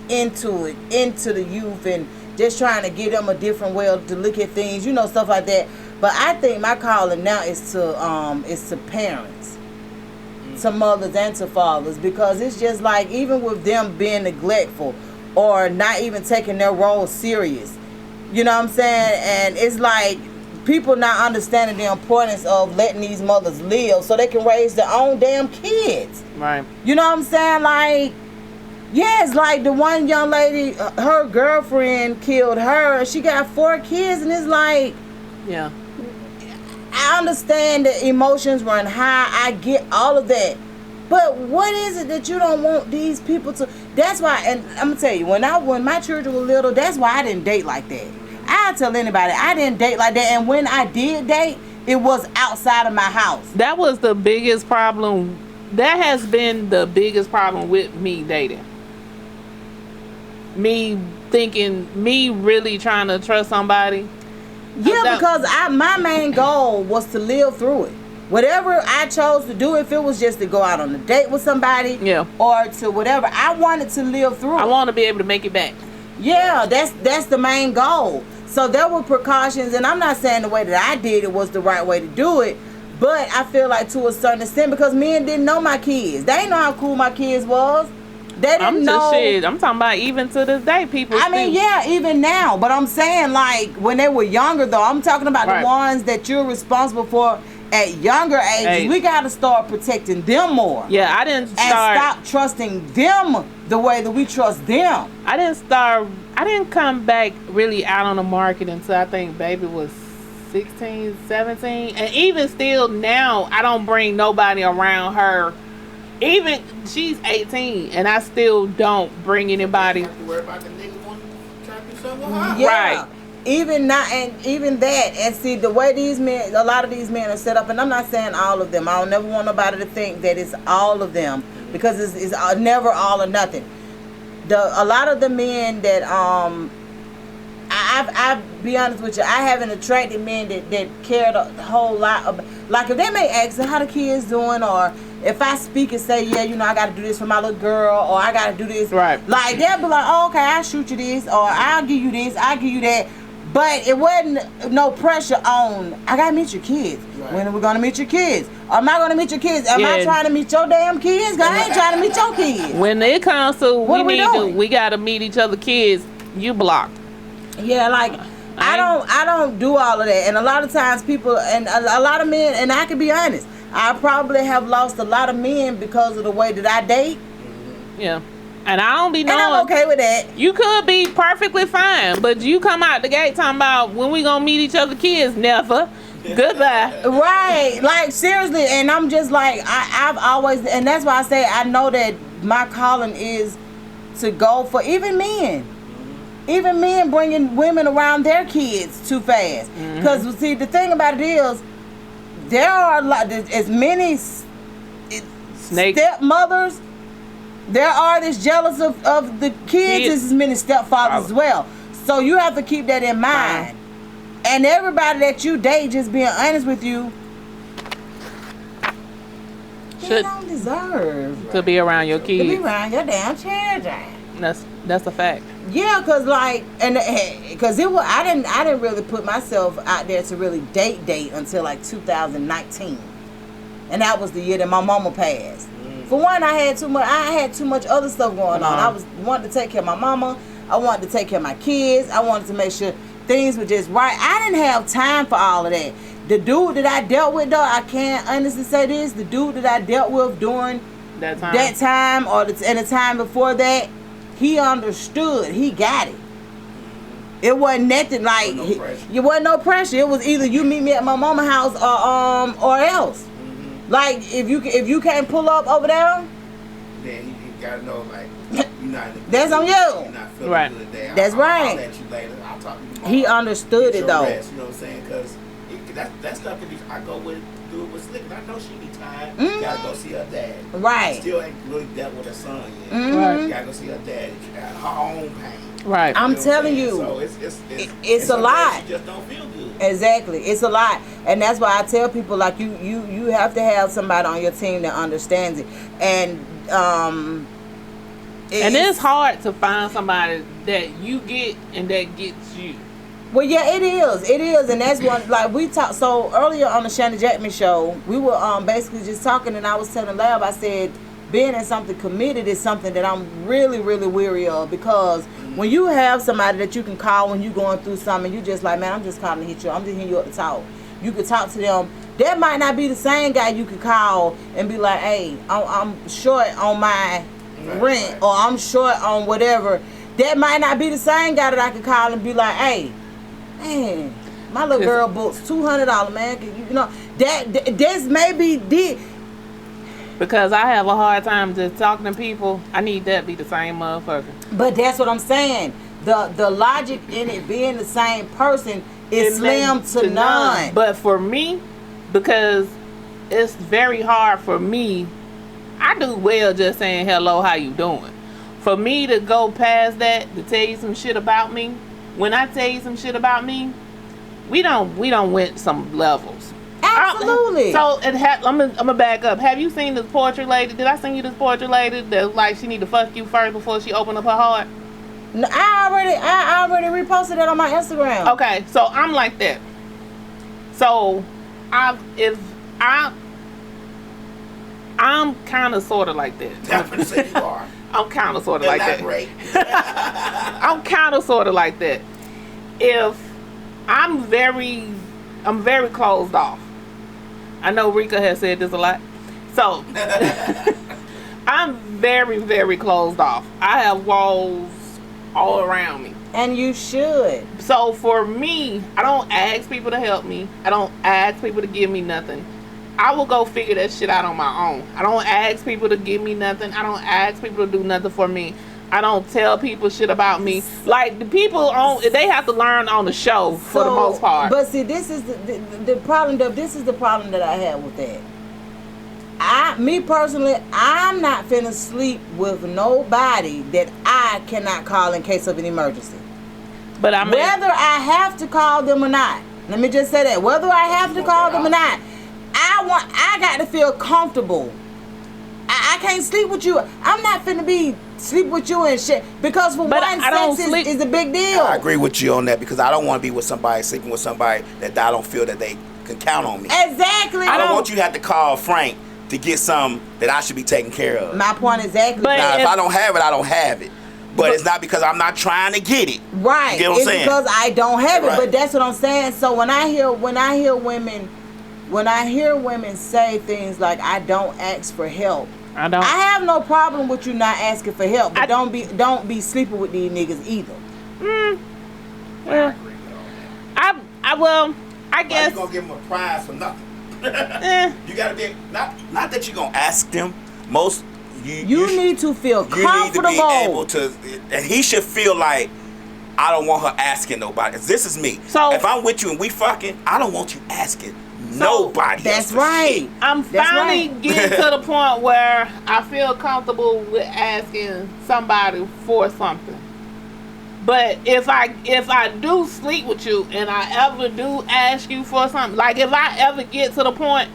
into the youth and just trying to get them a different way to look at things, you know, stuff like that. But I think my calling now is to parents, to mothers and to fathers, because it's just like, even with them being neglectful or not even taking their role serious, you know what I'm saying? And it's like people not understanding the importance of letting these mothers live so they can raise their own damn kids. Right. You know what I'm saying? Like, yes, like the one young lady, her girlfriend killed her, and she got 4 kids, and it's like, yeah, I understand the emotions run high. I get all of that. But what is it that you don't want these people to? That's why, and I'm gonna tell you, when my children were little, that's why I didn't date like that. I tell anybody, I didn't date like that. And when I did date, it was outside of my house. That was the biggest problem. That has been the biggest problem with me dating. Me really trying to trust somebody. Yeah, because my main goal was to live through it. Whatever I chose to do, if it was just to go out on a date with somebody, or to whatever, I wanted to live through it. I want to be able to make it back. Yeah, that's the main goal. So there were precautions, and I'm not saying the way that I did it was the right way to do it, but I feel like to a certain extent, because men didn't know my kids. They didn't know how cool my kids was. They didn't know. I'm talking about even to this day, people. I mean, yeah, even now. But I'm saying, like, when they were younger, though, I'm talking about the ones that you're responsible for at younger ages. We got to start protecting them more. Yeah, I didn't start. And stop trusting them the way that we trust them. I didn't come back really out on the market until I think baby was 16, 17. And even still now, I don't bring nobody around her. Even she's 18, and I still don't bring anybody. You have to worry about the niggas want to trap you somewhere. Yeah. Right. Even not, and even that, and see the way these men, a lot of these men are set up, and I'm not saying all of them. I don't never want nobody to think that it's all of them, because it's never all or nothing. A lot of the men that I'll be honest with you, I haven't attracted men that cared a whole lot about, like if they may ask how the kids doing, or if I speak and say, yeah, you know, I got to do this for my little girl, or I got to do this, right? Like they'll be like, oh, okay, I'll shoot you this, or I'll give you this, I'll give you that. But it wasn't no pressure on, I got to meet your kids. Right. When are we going to meet your kids? Am I going to meet your kids? Am I trying to meet your damn kids? Because I ain't trying to meet your kids. When it comes to, we got to meet each other kids, you blocked. Yeah, like, I don't do all of that. And a lot of times people, and a lot of men, and I can be honest, I probably have lost a lot of men because of the way that I date. Yeah. And I don't be knowing. And I'm okay with that. You could be perfectly fine, but you come out the gate talking about when we gonna meet each other kids. Never. Goodbye. Right. Like, seriously. And I'm just like, I've always, and that's why I say I know that my calling is to go for even men. Even men bringing women around their kids too fast. Because, see, the thing about it is, there are as many stepmothers, there are that's jealous of the kids as many stepfathers as well. So you have to keep that in mind. And everybody that you date, just being honest with you, they don't deserve to be around your kids. To be around your damn children. That's a fact. Yeah, cause like, cause it was I didn't really put myself out there to really date until like 2019, and that was the year that my mama passed. For one, I had too much other stuff going on. I was wanting to take care of my mama. I wanted to take care of my kids. I wanted to make sure things were just right. I didn't have time for all of that. The dude that I dealt with, though, I can't honestly say this. The dude that I dealt with during that time or and the time before that, he understood. He got it. It wasn't nothing like it wasn't no pressure. It was either you meet me at my mama's house or else. Like if you can't pull up over there, then you gotta know like you're not. That's on you. You're not feeling Right. good today. That's right. I'll let you later. I'll talk to you tomorrow. He understood it though. Rest, you know what I'm saying? Because that stuff can be. I go with do it with Slick. And I know she be tired. Gotta go see her dad. Right. Still ain't really dealt with her son yet. Right. Gotta go see her dad. She got her own pain. Right. I'm telling you, So it's a lot. She just don't feel good. Exactly, it's a lot, and that's why I tell people like you have to have somebody on your team that understands it, and it's hard to find somebody that you get and that gets you. Well, yeah, it is, and that's one like we talked. So earlier on the Shannon Jackman show, we were basically just talking, and I was telling Lab, I said, being in something committed is something that I'm really, really weary of, because when you have somebody that you can call when you're going through something, you just like, man, I'm just calling to hit you. I'm just hitting you up to talk. You could talk to them. That might not be the same guy you could call and be like, hey, I'm short on my rent, or I'm short on whatever. That might not be the same guy that I could call and be like, hey, man, my little girl books $200, man. You know, that's maybe the. Because I have a hard time just talking to people. I need that to be the same motherfucker. But that's what I'm saying. The logic in it being the same person is slim to none. But for me, because it's very hard for me, I do well just saying hello, how you doing. For me to go past that, to tell you some shit about me, when I tell you some shit about me, we don't went some levels. Absolutely. So I'm gonna back up. Have you seen this portrait lady? Did I send you this portrait lady that like she need to fuck you first before she open up her heart? No, I already reposted that on my Instagram. Okay, so I'm like that. So I'm kind of sort of like that. Definitely say you are. I'm kind of sort of like that. I'm kind of sort of like that. If I'm very closed off. I know Rika has said this a lot. So, I'm very, very closed off. I have walls all around me. And you should. So, for me, I don't ask people to help me. I don't ask people to give me nothing. I will go figure that shit out on my own. I don't ask people to give me nothing. I don't ask people to do nothing for me. I don't tell people shit about me. Like, the people they have to learn on the show for the most part. But see, this is the problem. This is the problem that I have with that. Me personally, I'm not finna sleep with nobody that I cannot call in case of an emergency. But I mean, whether I have to call them or not. Let me just say that. Whether I have to call them or not, I got to feel comfortable. I can't sleep with you. I'm not finna be sleep with you and shit, because for one, sex is a big deal. I agree with you on that, because I don't want to be with somebody, sleeping with somebody that I don't feel that they can count on me. Exactly. I don't want you to have to call Frank to get something that I should be taking care of. My point exactly. But now, if I don't have it, I don't have it. But it's not because I'm not trying to get it. Right. You get what I'm saying? Because I don't have it. Right. But that's what I'm saying. So when I hear women say things like, I don't ask for help, I have no problem with you not asking for help, but don't be sleeping with these niggas either. Well, I guess you gonna give them a prize for nothing. You gotta be not that you're gonna ask them. You need to feel comfortable. You need to be able to, and he should feel like, I don't want her asking nobody. This is me. So if I'm with you and we fucking, I don't want you asking nobody. That's right. Shit. I'm finally getting to the point where I feel comfortable with asking somebody for something. But if I do sleep with you and I ever do ask you for something, like if I ever get to the point,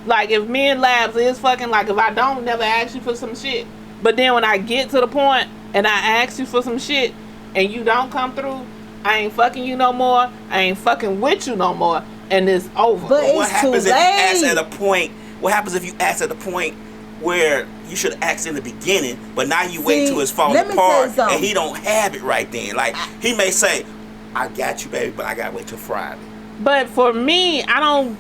like if me and Labs is fucking, like if I don't never ask you for some shit, But then when I get to the point and I ask you for some shit and you don't come through, I ain't fucking you no more. I ain't fucking with you no more, and it's over. But what it's happens too if you late. ask at a point? What happens if you ask at the point where you should have asked in the beginning, but now you wait till it's falling let me tell you apart something. and he don't have it right then? Like he may say, "I got you, baby, but I gotta wait till Friday." But for me, I don't.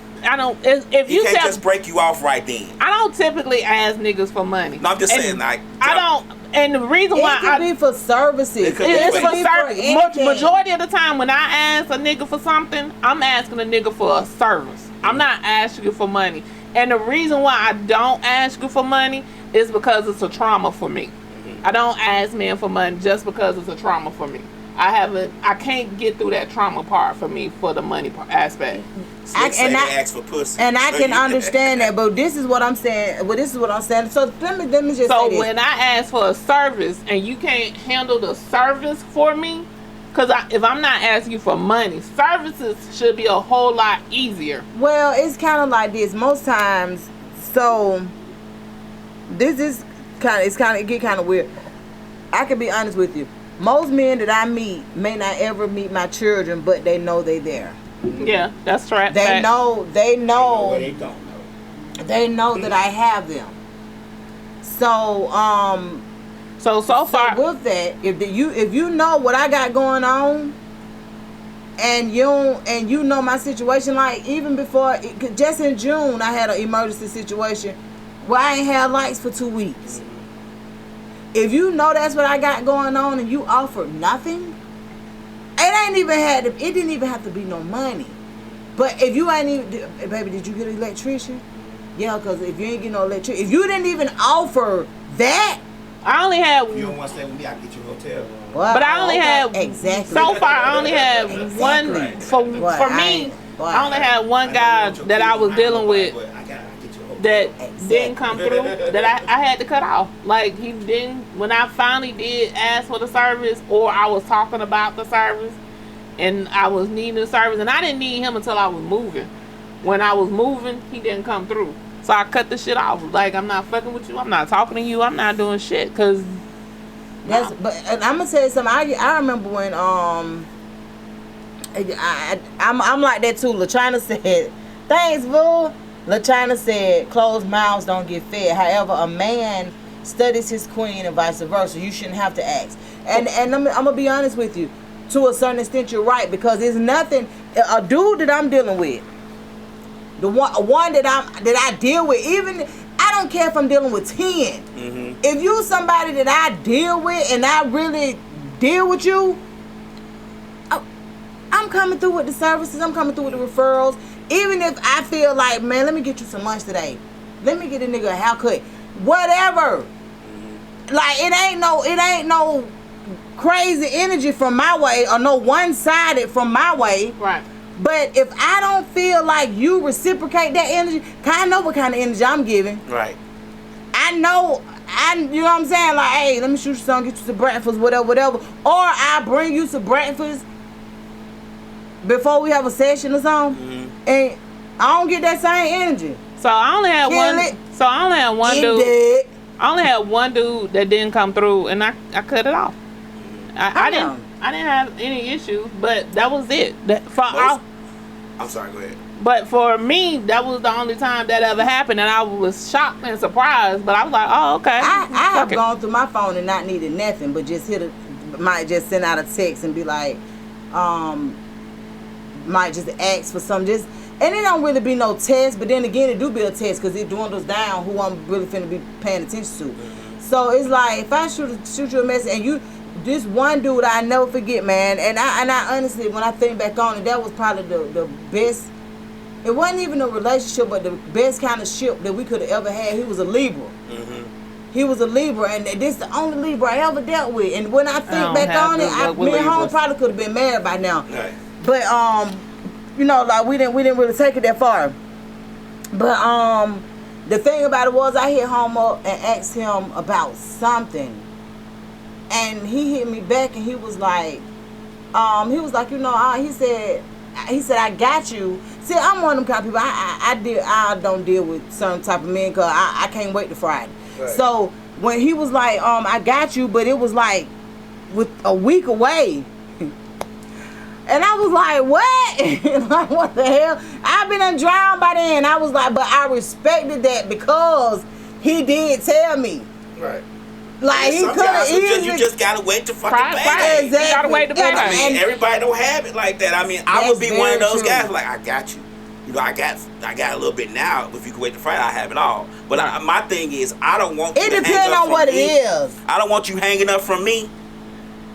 If He you can't tell, just break you off right then. I don't typically ask niggas for money. No, I'm just saying, like I don't. And the reason why It could be for services. It could be it's for for service. anything. Majority of the time, when I ask a nigga for something, I'm asking a nigga for a service. I'm not asking you for money. And the reason why I don't ask you for money is because it's a trauma for me. I don't ask men for money just because it's a trauma for me. I can't get through that trauma part for me for the money aspect. they ask for pussy. And I can understand that, but this is what I'm saying. Well, this is what I'm saying. So let me just say So this. when I ask for a service and you can't handle the service for me, because if I'm not asking you for money, services should be a whole lot easier. Well, it's kind of like this most times. So this is it get kind of weird. I can be honest with you. Most men that I meet may not ever meet my children, but they know they there. Yeah, that's right. They know They don't know. they know that I have them. So So far, with that, if you know what I got going on, and you know my situation, like even before, just in June, I had an emergency situation where I ain't had lights for 2 weeks. If you know that's what I got going on and you offer nothing, it didn't even have to be no money. But if you ain't even, baby, did you get an electrician? Yeah, because if you ain't get no electrician, if you didn't even offer that, I only had. You don't want to stay with me, I can get you a hotel room. well, But I only had exactly. So far, I only had one for Boy, me. I only had one guy that I was dealing with that didn't come through, that I had to cut off. Like he didn't. When I finally did ask for the service, or I was talking about the service, and I was needing the service, and I didn't need him until I was moving. When I was moving, he didn't come through. So I cut the shit off. Like, I'm not fucking with you. I'm not talking to you. I'm not doing shit. Because But and I'm gonna tell you something. I remember when I'm like that too. LaChina said, "Thanks, boo." LaChina said, "Closed mouths don't get fed." However, a man studies his queen and vice versa. You shouldn't have to ask. And I'm gonna be honest with you. To a certain extent, you're right, because there's nothing. A dude that I'm dealing with, the one that I deal with, even I don't care if I'm dealing with 10. Mm-hmm. If you somebody that I deal with and I really deal with you, I'm coming through with the services. I'm coming through with the referrals. Even if I feel like, man, let me get you some lunch today. Let me get a nigga a haircut. Whatever. Mm-hmm. Like it ain't no crazy energy from my way, or no one-sided from my way. right. But if I don't feel like you reciprocate that energy, 'cause I know what kind of energy I'm giving. Right. I know, you know what I'm saying? Like, hey, let me shoot you some, get you some breakfast, whatever. Or I bring you some breakfast before we have a session or something. Mm-hmm. And I don't get that same energy. So I only had Kill one. it. So I only had one It dude. dead. I only had one dude that didn't come through, and I cut it off. I know. didn't have any issues, but that was it. I'm sorry, go ahead. But for me, that was the only time that ever happened, and I was shocked and surprised. But I was like, "Oh, okay." I have Fuck it. gone through my phone and not needed nothing, but just might just send out a text and be like, might just ask for some, and it don't really be no test, but then again, it do be a test because it dwindles down who I'm really finna be paying attention to. So it's like, if I shoot you a message and this one dude I never forget, man, and I honestly, when I think back on it, that was probably the best. It wasn't even a relationship, but the best kind of ship that we could have ever had. He was a Libra. Mm-hmm. He was a Libra, and this is the only Libra I ever dealt with. And when I think back on it, me and home probably could have been married by now. Right. But you know, like we didn't really take it that far. But the thing about it was, I hit home up and asked him about something, and he hit me back, and he was like, you know, he said, I got you. See, I'm one of them kind of people. I don't deal with certain type of men because I can't wait to Friday. Right. So when he was like, I got you, but it was like with a week away. And I was like, what? Like, what the hell? I've been drowned by then. I was like, but I respected that because he did tell me. Right. Like, he could have easily. You just gotta wait to fucking pay. Exactly. You gotta wait to pay. I mean, everybody don't have it like that. I mean, I would be one of those guys like, I got you. You know, I got a little bit now. If you can wait to Friday, I have it all. But my thing is, I don't want you to hang up from me. It depends on what it is. I don't want you hanging up from me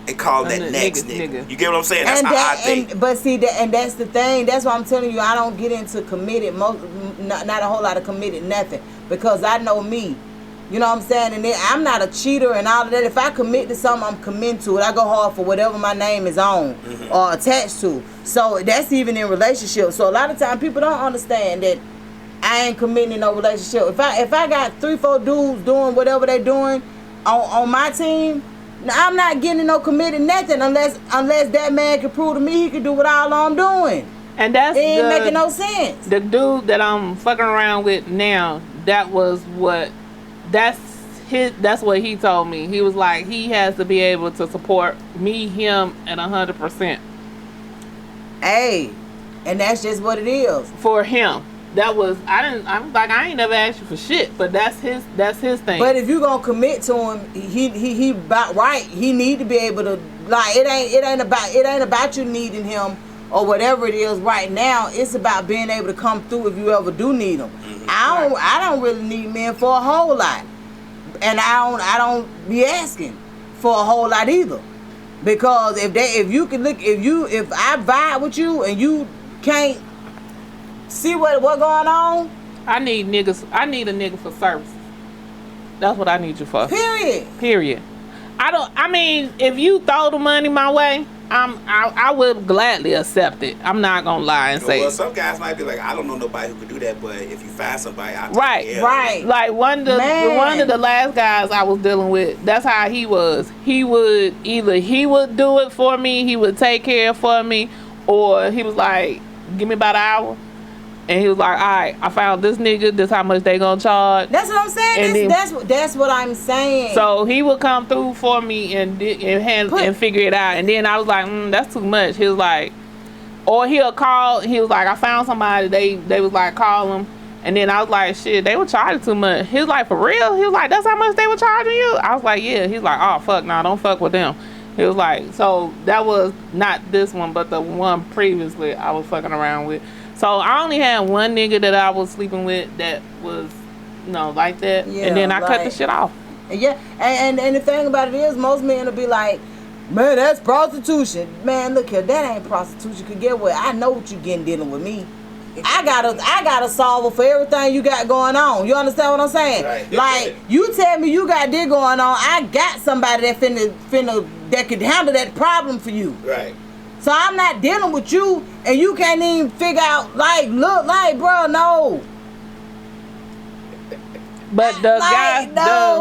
and call that next nigga. You get what I'm saying? That's how I think. But see, and that's the thing. That's why I'm telling you, I don't get into committed, not a whole lot of committed nothing. Because I know me. You know what I'm saying? And then I'm not a cheater and all of that. If I commit to something, I'm committed to it. I go hard for whatever my name is on or attached to. So that's even in relationships. So a lot of times people don't understand that I ain't committing to no relationship. If I got 3-4 dudes doing whatever they doing on my team, I'm not getting no committed nothing unless that man can prove to me he can do what all I'm doing. And that's it ain't making no sense. The dude that I'm fucking around with now, that's what he told me. He was like, he has to be able to support me, him, and 100%. Hey, and that's just what it is. For him. I ain't never asked you for shit, but that's his thing. But if you gonna commit to him, he about right. He need to be able to, like, it ain't about you needing him or whatever it is right now. It's about being able to come through if you ever do need him. I don't really need men for a whole lot, and I don't be asking for a whole lot either, because if I vibe with you and you can't see what going on, I need a nigga for services. That's what I need you for. Period. I mean, if you throw the money my way, I would gladly accept it. I'm not gonna lie and say. Well, some guys might be like, I don't know nobody who could do that, but if you find somebody, I'll right. Like one of the last guys I was dealing with, that's how he was. He would do it for me, he would take care for me, or he was like, give me about an hour. And he was like, all right, I found this nigga, this how much they gonna charge. That's what I'm saying. That's what I'm saying. So he would come through for me and figure it out. And then I was like, that's too much. He was like, or he'll call, he was like, I found somebody, they was like, call him. And then I was like, shit, they were charging too much. He was like, for real? He was like, that's how much they were charging you? I was like, yeah. He's like, oh, fuck, nah, don't fuck with them. He was like, so that was not this one, but the one previously I was fucking around with. So I only had one nigga that I was sleeping with that was, like that. Yeah, and then I cut the shit off. Yeah, and the thing about it is, most men will be like, man, that's prostitution. Man, look here, that ain't prostitution. Cause get what? I know what you getting dealing with me. I got a solver for everything you got going on. You understand what I'm saying? Right. Like, you tell me you got this going on, I got somebody that finna that could handle that problem for you. Right. So I'm not dealing with you, and you can't even figure out, bro, no. But the guy,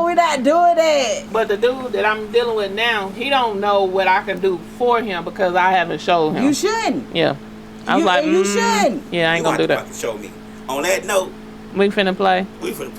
we're not doing that. But the dude that I'm dealing with now, he don't know what I can do for him because I haven't showed him. You shouldn't. Yeah. I was like, you shouldn't. Yeah, I ain't gonna do that. Show me. On that note, we finna play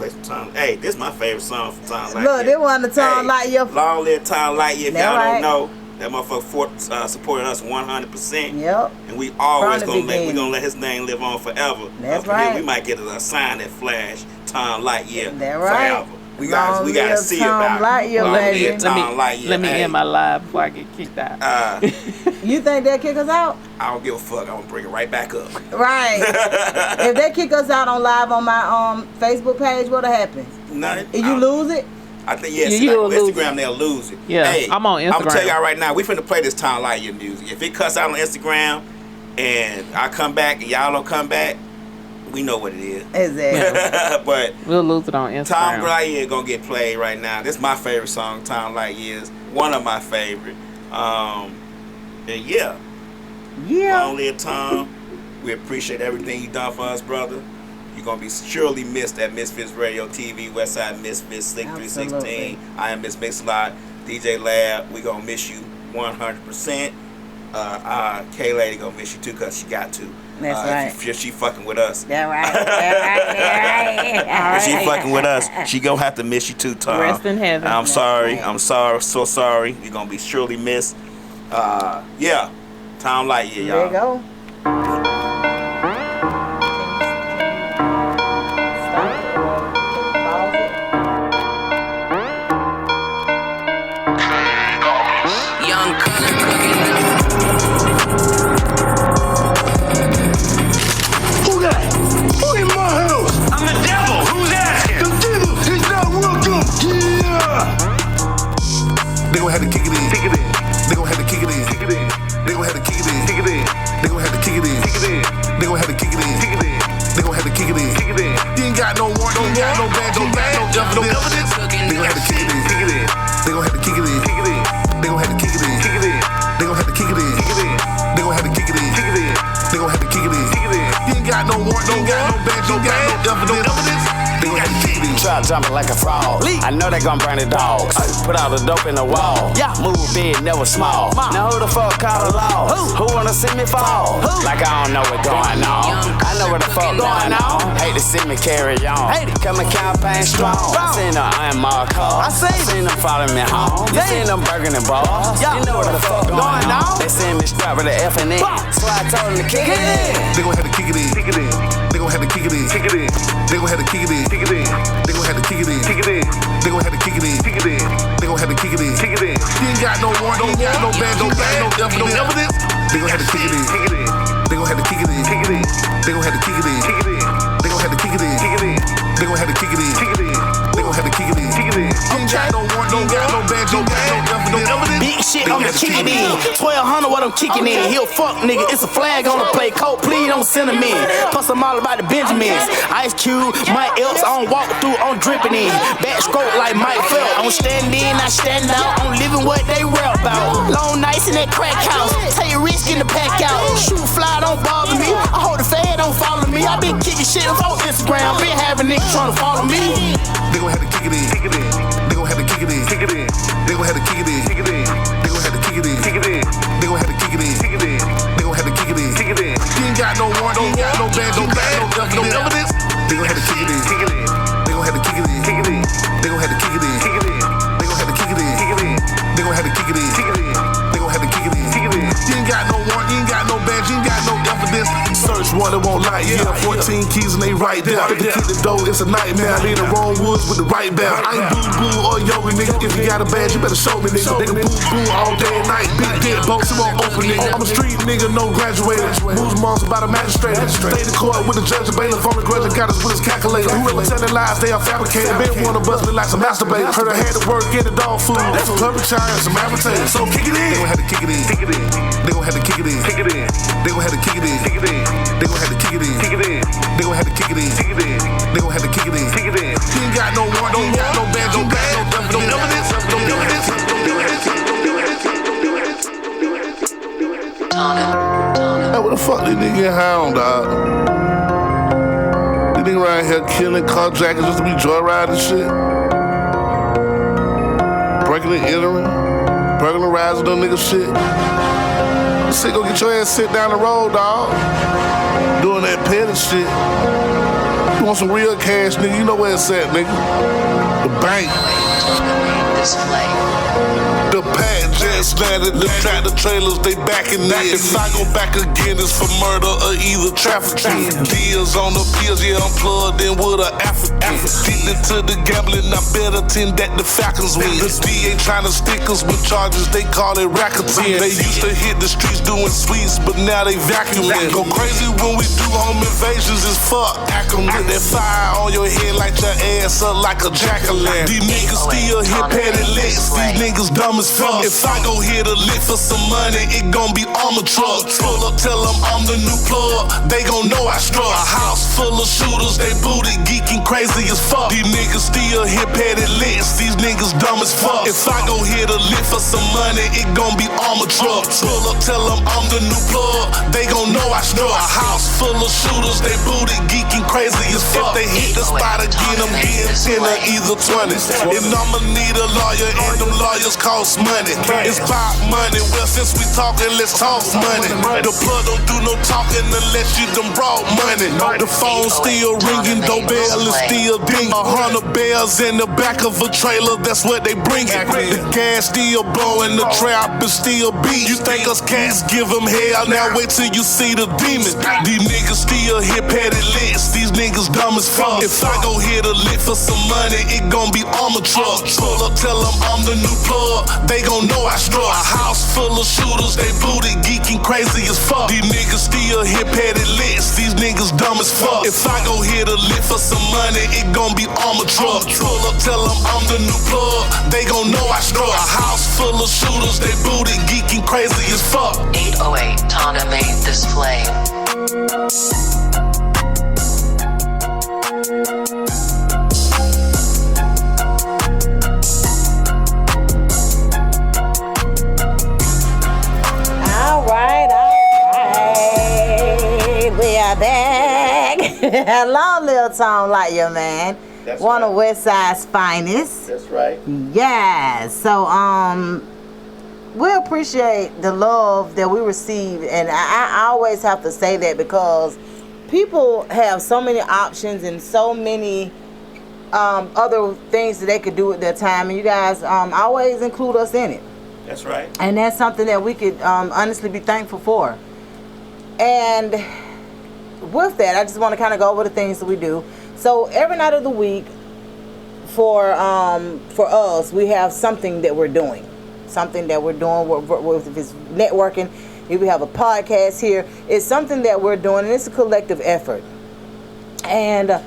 some Tom. Hey, this is my favorite song from Tom LightYear. Look, this one the Tom LightYear. Long live Tom LightYear. If y'all don't know, that motherfucker supporting us 100%. Yep. And we always gonna let his name live on forever. That's right. Here, we might get a sign that flash Tom LightYear That's right. forever. We gotta see about LightYear, Tom LightYear. Let me end my live before I get kicked out. You think they'll kick us out? I don't give a fuck. I'm gonna bring it right back up. Right. If they kick us out on live on my Facebook page, what'll happen? Nothing. If you lose it? I think Instagram they'll lose it. Yeah, hey, I'm on Instagram. I'm gonna tell y'all right now, we finna play this Tom LightYear music. If it cuts out on Instagram and I come back and y'all don't come back, we know what it is. Exactly. But we'll lose it on Instagram. Tom LightYear gonna get played right now. This is my favorite song. Tom LightYear's one of my favorite. And yeah. Long live Tom. We appreciate everything you done for us, brother. You're going to be surely missed at Misfits Radio TV, Westside Misfits, Slick 316. I am Miss Mixlot, DJ Lab. We're going to miss you 100%. K-Lady going to miss you too because she got to. That's right. If she fucking with us. That's right. If she fucking with us, she gonna have to miss you too, Tom. Rest in heaven. I'm sorry. I'm sorry. So sorry. You're gonna be surely missed. Yeah. Tom LightYear, y'all. There you go. They gon' have to kick it in. They gon' have to kick it in. They gon' have to kick it in. They gon' have to kick it in. They gon' have to kick it in. They gon' have to kick it in. You ain't got no warrant, you ain't got no badge, you ain't got no evidence. They gon' have to kick it in. They gon' have to kick it in. They gon' have to kick it in. They gon' have to kick it in. They gon' have to kick it in. They gon' have to kick it in. You ain't got no warrant, you ain't got no badge, you ain't got no evidence. They gon' have to kick it in. Try jumping like a frog. I know they gon' burn the dogs. Put all the dope in the wall. Move big, never small. Now who the fuck call the law? Who wanna see me fall? Like I don't know what's going on. I know what the fuck going on. Hate to see me carry on. Come and campaign strong. I seen them unmarked cars. I seen them following me home. You seen them burgering bars. You know what the fuck going on. They seen me strapped with the F and N. So I told them to kick it in. They gon' have to kick it in. They gon' have to kick it in. They gon' have to kick it in. They gon' have to kick it in. They gon' have to kick it in. They gon' have to kick it in. You ain't got no warrant, you ain't got no badge, you ain't got no evidence. They gon' have to kick it in. They gon' have to kick it in. They gon' have to kick it in. They gon' have to kick it in. They gon' have to kick it in. They gon' have to kick it in. You ain't got no warrant, you ain't got no badge, you ain't got no evidence. Big shit, I'm kicking in. 1200 what I'm kicking in. He'll fuck nigga, it's a flag on the play. Cold, please don't send him in. Plus I'm all about the Benjamins. Ice Cube, Mike Epps, I don't walk through, I'm dripping in. Back stroke like Mike Phelps. I'm standing in, I stand out. I'm living what they rap about. Long nights in that crack house. Take a risk in the pack out. Shoot fly, don't bother me. I hold the fad, don't follow me. I been kicking shit on Instagram. Been having niggas trying to follow me. They gon' have to kick it in. They gon' have to kick it in. They gon' have to kick it in. They gon' have to kick it in. They gon' have to kick it in. They gon' have to kick it in. You ain't got no warrant, you ain't got no badge, you ain't got no evidence. They gon' have to kick it in. They gon' have to kick it in. They gon' have to kick it in. They gon' have to kick it in. They gon' have to kick it in. They gon' have to kick it in. You ain't got no warrant, you ain't got no badge, you ain't got no evidence. Search one that won't lie, 14 keys and they right there. If you kick the door, it's a nightmare. I need the wrong woods with the right bell. I ain't boo-boo or yoga, nigga. If you got a badge, you better show me, nigga. They can boo-boo all day and night. Big dead boats, it won't open, nigga. I'm a street nigga, no graduated. Moves months about a magistrate. Stay in court with the judge and bailiff on the grudge and got us with his calculator. Whoever telling lies, they are fabricated. Been wanna bust me like some masturbator. Heard I had to work in the dog food. That's a public child and some advertising. So kick it in. They gon' have to kick it in. They gon' have to kick it in. They gon' have to kick it in. They gon' have to kick it in. They gon' have to kick it in. They gon' have to kick it in. You ain't got no warrant, you ain't got no badge, you ain't got no evidence. Hey, what the fuck these niggas get high on, dog? These niggas around here killing carjackers just to be joyriding and shit. Breaking and entering, burglarizing them niggas shit. Shit, go get your ass sit down the road, dog. Doing that petty shit. You want some real cash, nigga? You know where it's at, nigga. The bank. The pad jets landed, the tractor trailers, they backing it. If I go back again, it's for murder or either trafficking. Deals on the pills, yeah, I'm plugged in with an African. Addicted to the gambling, I bet attend that the Falcons win. The DA trying to stick us with charges, they call it racketeering. They used to hit the streets doing sweets, but now they vacuuming. Go crazy when we do home invasions, it's fuck. Ack'em with that fire on your head, light your ass up like a jack-o'-lantern. These niggas still hit petty licks, these niggas dumb as fuck. If I go here to live for some money, it gon' be armor trucks. Pull up, tell them I'm the new plug, they gon' know I struck. A house full of shooters, they booted, geeking crazy as fuck. These niggas still hit petty licks, these niggas dumb as fuck. If I go here to live for some money, it gon' be armor trucks. Pull up, tell them I'm the new plug, they gon' know I struck. A house full of shooters, they booted, geeking crazy as fuck. If they hit the spot again, I'm getting 10 or either 20. And I'ma need a lawyer, and them lawyers lawyers cost money. It's about money. Well, since we talking, let's talk money. The plug don't do no talking unless you done brought money. The phone still ringing, doorbell is still dinging. 100 bells in the back of a trailer, that's what they bringing. The gas still blowing, the trap is still beat. You think us cats give them hell? Now wait till you see the demons. These niggas still hit petty licks. These niggas dumb as fuck. If I go hit a lick for some money, it gon' be armor truck. Pull up, tell them I'm the new plug. They gon' know I struck. A house full of shooters, they booted, geeking crazy as fuck. These niggas still hit petty licks. These niggas dumb as fuck. If I go hit a lick for some money, it gon' be armor truck. Pull up, tell them I'm the new plug. They gon' know I struck. A house full of shooters, they booted, geeking crazy as fuck. 808 Tonga made this flame. All right. We are back. Hello, Lil Tom LightYear, man. That's One right. of Westside's finest. That's right. Yeah. So, we appreciate the love that we receive, and I always have to say that because people have so many options and so many other things that they could do with their time, and you guys always include us in it. That's right. And that's something that we could honestly be thankful for. And with that, I just want to kind of go over the things that we do. So every night of the week, for us, we have something that we're doing. Something that we're doing. If it's networking, if we have a podcast here, it's something that we're doing, and it's a collective effort. And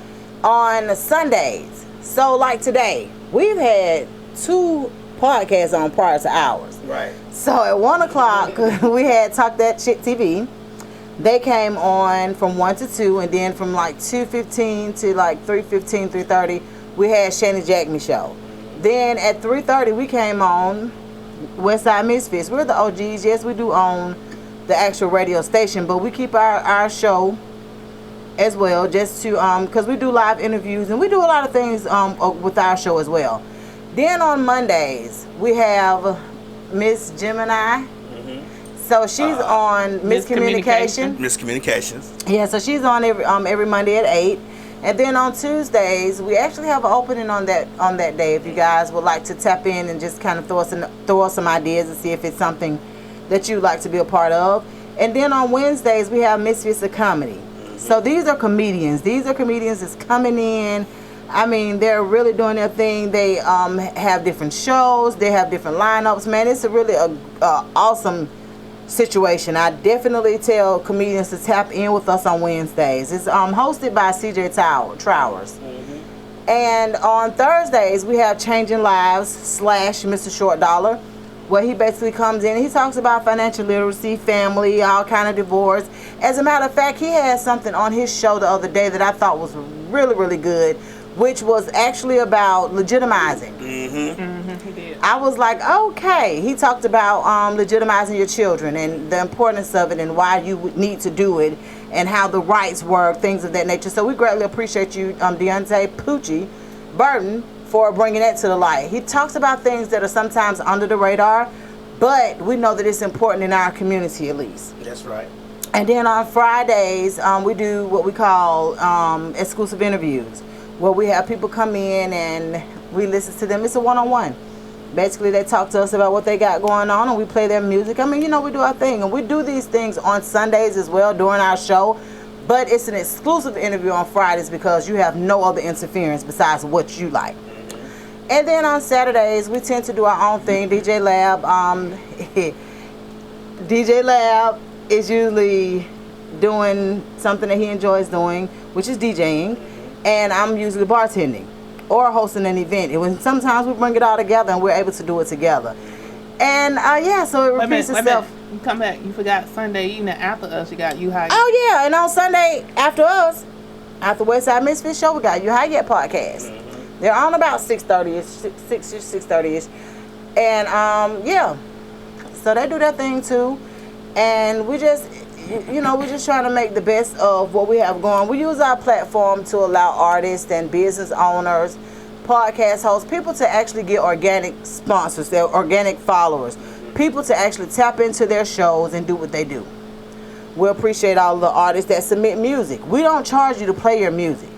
on Sundays, so like today, we've had 2 podcasts on prior to ours. Right. So at 1 o'clock, we had Talk That Shit TV. They came on from 1 to 2, and then from like 2:15 to like 3:15, 3:30, we had Shannon Jackman show. Then at 3:30, we came on Westside Misfits. We're the OGs. Yes, we do own the actual radio station, but we keep our show as well, just to because we do live interviews and we do a lot of things with our show as well. Then on Mondays, we have Miss Gemini. So she's on Miscommunication. Miscommunications. Yeah, so she's on every Monday at 8. And then on Tuesdays, we actually have an opening on that day. If you guys would like to tap in and just kind of throw us some ideas and see if it's something that you'd like to be a part of. And then on Wednesdays, we have Misfits of Comedy. So these are comedians. These are comedians that's coming in. I mean, they're really doing their thing. They have different shows. They have different lineups. Man, it's a really awesome situation. I definitely tell comedians to tap in with us on Wednesdays. It's hosted by CJ Trowers. And on Thursdays, we have Changing Lives / Mr. Short Dollar, where he basically comes in and he talks about financial literacy, family, all kind of divorce. As a matter of fact, he had something on his show the other day that I thought was really, really good, which was actually about legitimizing. He did. I was like, okay. He talked about legitimizing your children and the importance of it and why you would need to do it and how the rights work, things of that nature. So we greatly appreciate you, Deontay Poochie Burton, for bringing that to the light. He talks about things that are sometimes under the radar, but we know that it's important in our community at least. That's right. And then on Fridays, we do what we call exclusive interviews, where we have people come in and we listen to them. It's a one-on-one. Basically, they talk to us about what they got going on, and we play their music. I mean, we do our thing. And we do these things on Sundays as well during our show. But it's an exclusive interview on Fridays because you have no other interference besides what you like. And then on Saturdays, we tend to do our own thing. DJ Lab. DJ Lab is usually doing something that he enjoys doing, which is DJing. And I'm usually bartending or hosting an event. And sometimes we bring it all together and we're able to do it together. And so it repeats itself. You come back. You forgot Sunday evening after us. You got You High. Oh yeah, and on Sunday after us, after Westside Misfits show, we got You High Yet podcast. They're on about 6:30ish, 6:30ish, and so they do their thing too. And we just, we're just trying to make the best of what we have going. We use our platform to allow artists and business owners, podcast hosts, people to actually get organic sponsors, their organic followers, people to actually tap into their shows and do what they do. We appreciate all the artists that submit music. We don't charge you to play your music.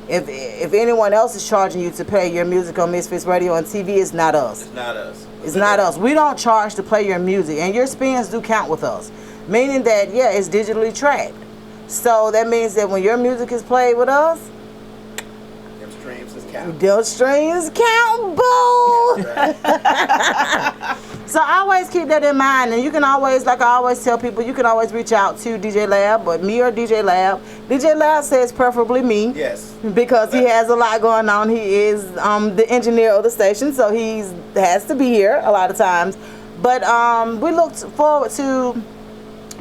If anyone else is charging you to play your music on Misfits Radio and TV, it's not us. It's not us. It's not us. We don't charge to play your music, and your spins do count with us. Meaning that, yeah, it's digitally tracked. So that means that when your music is played with us, Them streams is counting. those streams count, boo! So I always keep that in mind, and you can always, like I always tell people, you can always reach out to DJ Lab, but me or DJ Lab. DJ Lab says preferably me. Yes. Because he has a lot going on. He is the engineer of the station, so he has to be here a lot of times. But we look forward to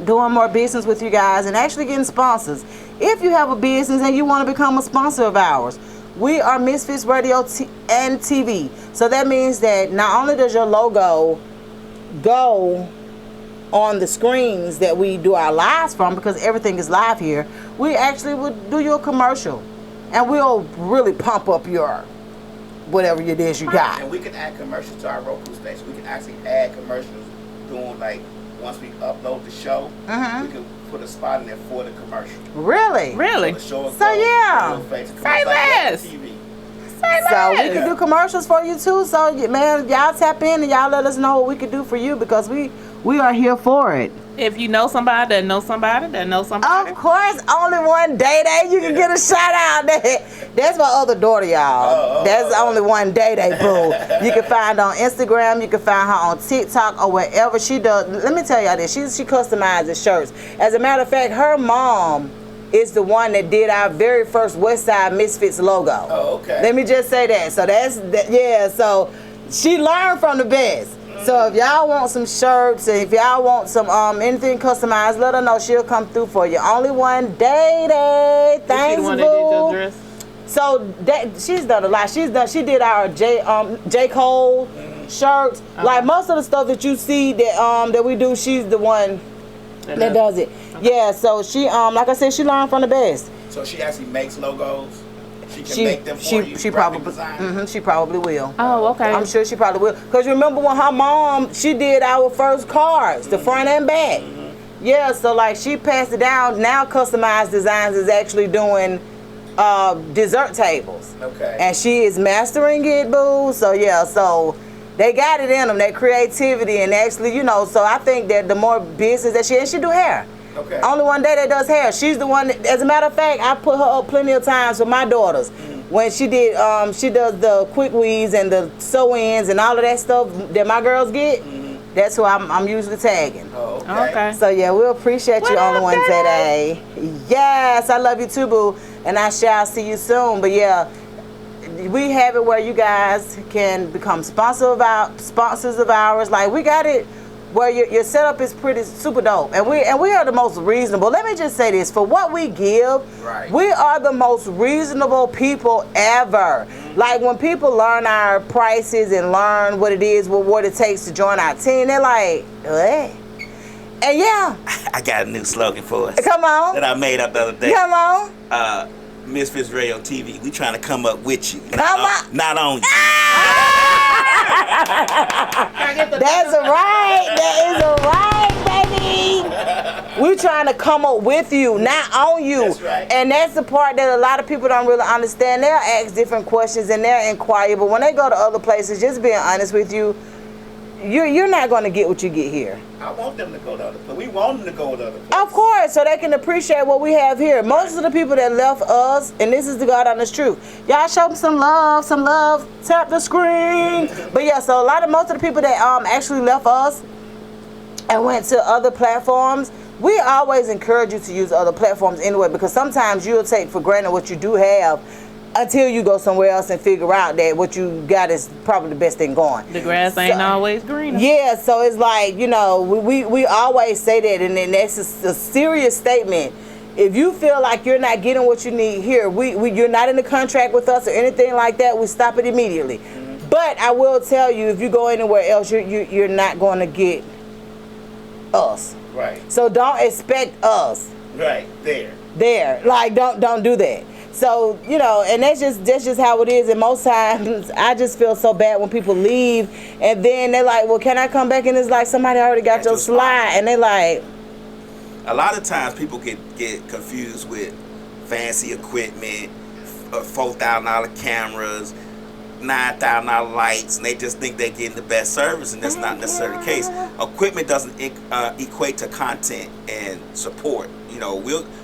doing more business with you guys and actually getting sponsors. If you have a business and you want to become a sponsor of ours, we are Misfits Radio and TV. So that means that not only does your logo go on the screens that we do our lives from, because everything is live here, we actually would do you a commercial. And we'll really pump up your whatever it is you got. And we can add commercials to our Roku station. We can actually add commercials doing, like, once we upload the show, we can put a spot in there for the commercial. Really? So, the show So yeah. Say less. So we can do commercials for you too. So man, y'all tap in and y'all let us know what we can do for you, because we are here for it. If you know somebody that knows somebody that knows somebody. Of course, only one Day Day. You can get a shout out. That's my other daughter, y'all. That's only one Day Day, boo. You can find her on Instagram. You can find her on TikTok or wherever she does. Let me tell y'all this. She customizes shirts. As a matter of fact, her mom is the one that did our very first Westside Misfits logo. Oh, okay. Let me just say that. So yeah. So she learned from the best. So if y'all want some shirts, and if y'all want some anything customized, let her know. She'll come through for you. Only one Day. Thanks, Is she the one boo. that did your dress? So she's done a lot. She did our J. Cole shirts. Like most of the stuff that you see that we do, she's the one that does it. Okay. Yeah. So she like I said, she learned from the best. So she actually makes logos. She can make them for you. She probably she probably will. Oh, okay. I'm sure she probably will. Because remember when her mom, she did our first cards, the front and back. Yeah, so like she passed it down. Now Customized Designs is actually doing dessert tables. Okay. And she is mastering it, boo. So yeah, so they got it in them, that creativity, and actually, so I think that the more business that she do hair. Okay. Only one Day that does hair. She's the one that, as a matter of fact, I put her up plenty of times for my daughters. When she did, she does the quick weaves and the sew-ins and all of that stuff that my girls get. That's who I'm usually tagging. Oh, okay. So yeah, we appreciate you, Only One Day. Yes, I love you too, boo. And I shall see you soon. But yeah, we have it where you guys can become sponsors of ours. Like we got it where your setup is pretty super dope, and we are the most reasonable. Let me just say this: for what we give, we are the most reasonable people ever. Like when people learn our prices and learn what it is, what it takes to join our team, they're like, what? And yeah, I got a new slogan for us. Come on. That I made up the other day. Come on. Misfits Radio TV. We trying to come up with you, not on you. That's right. That is right, baby. We're trying to come up with you, not on you. That's right. And that's the part that a lot of people don't really understand. They'll ask different questions and they'll inquire, but when they go to other places, just being honest with you, you're not going to get what you get here. I want them to go to other places. We want them to go to other places. Of course, so they can appreciate what we have here. Most of the people that left us, and this is the God honest truth, y'all show them some love, tap the screen. But yeah, so most of the people that actually left us and went to other platforms, we always encourage you to use other platforms anyway, because sometimes you'll take for granted what you do have until you go somewhere else and figure out that what you got is probably the best thing going. The grass ain't always greener. Yeah, so it's like, we always say that, and then that's a serious statement. If you feel like you're not getting what you need here, you're not in the contract with us or anything like that, we stop it immediately. But I will tell you, if you go anywhere else, you're not going to get us. Right. So don't expect us. Right, there. Like, don't do that. So, you know, and that's just how it is. And most times I just feel so bad when people leave and then they're like, well, can I come back? And it's like somebody already got your slide. And they like. A lot of times people get confused with fancy equipment, $4,000 cameras, $9,000 lights, and they just think they're getting the best service, and that's not necessarily the case. Equipment doesn't equate to content and support. You know,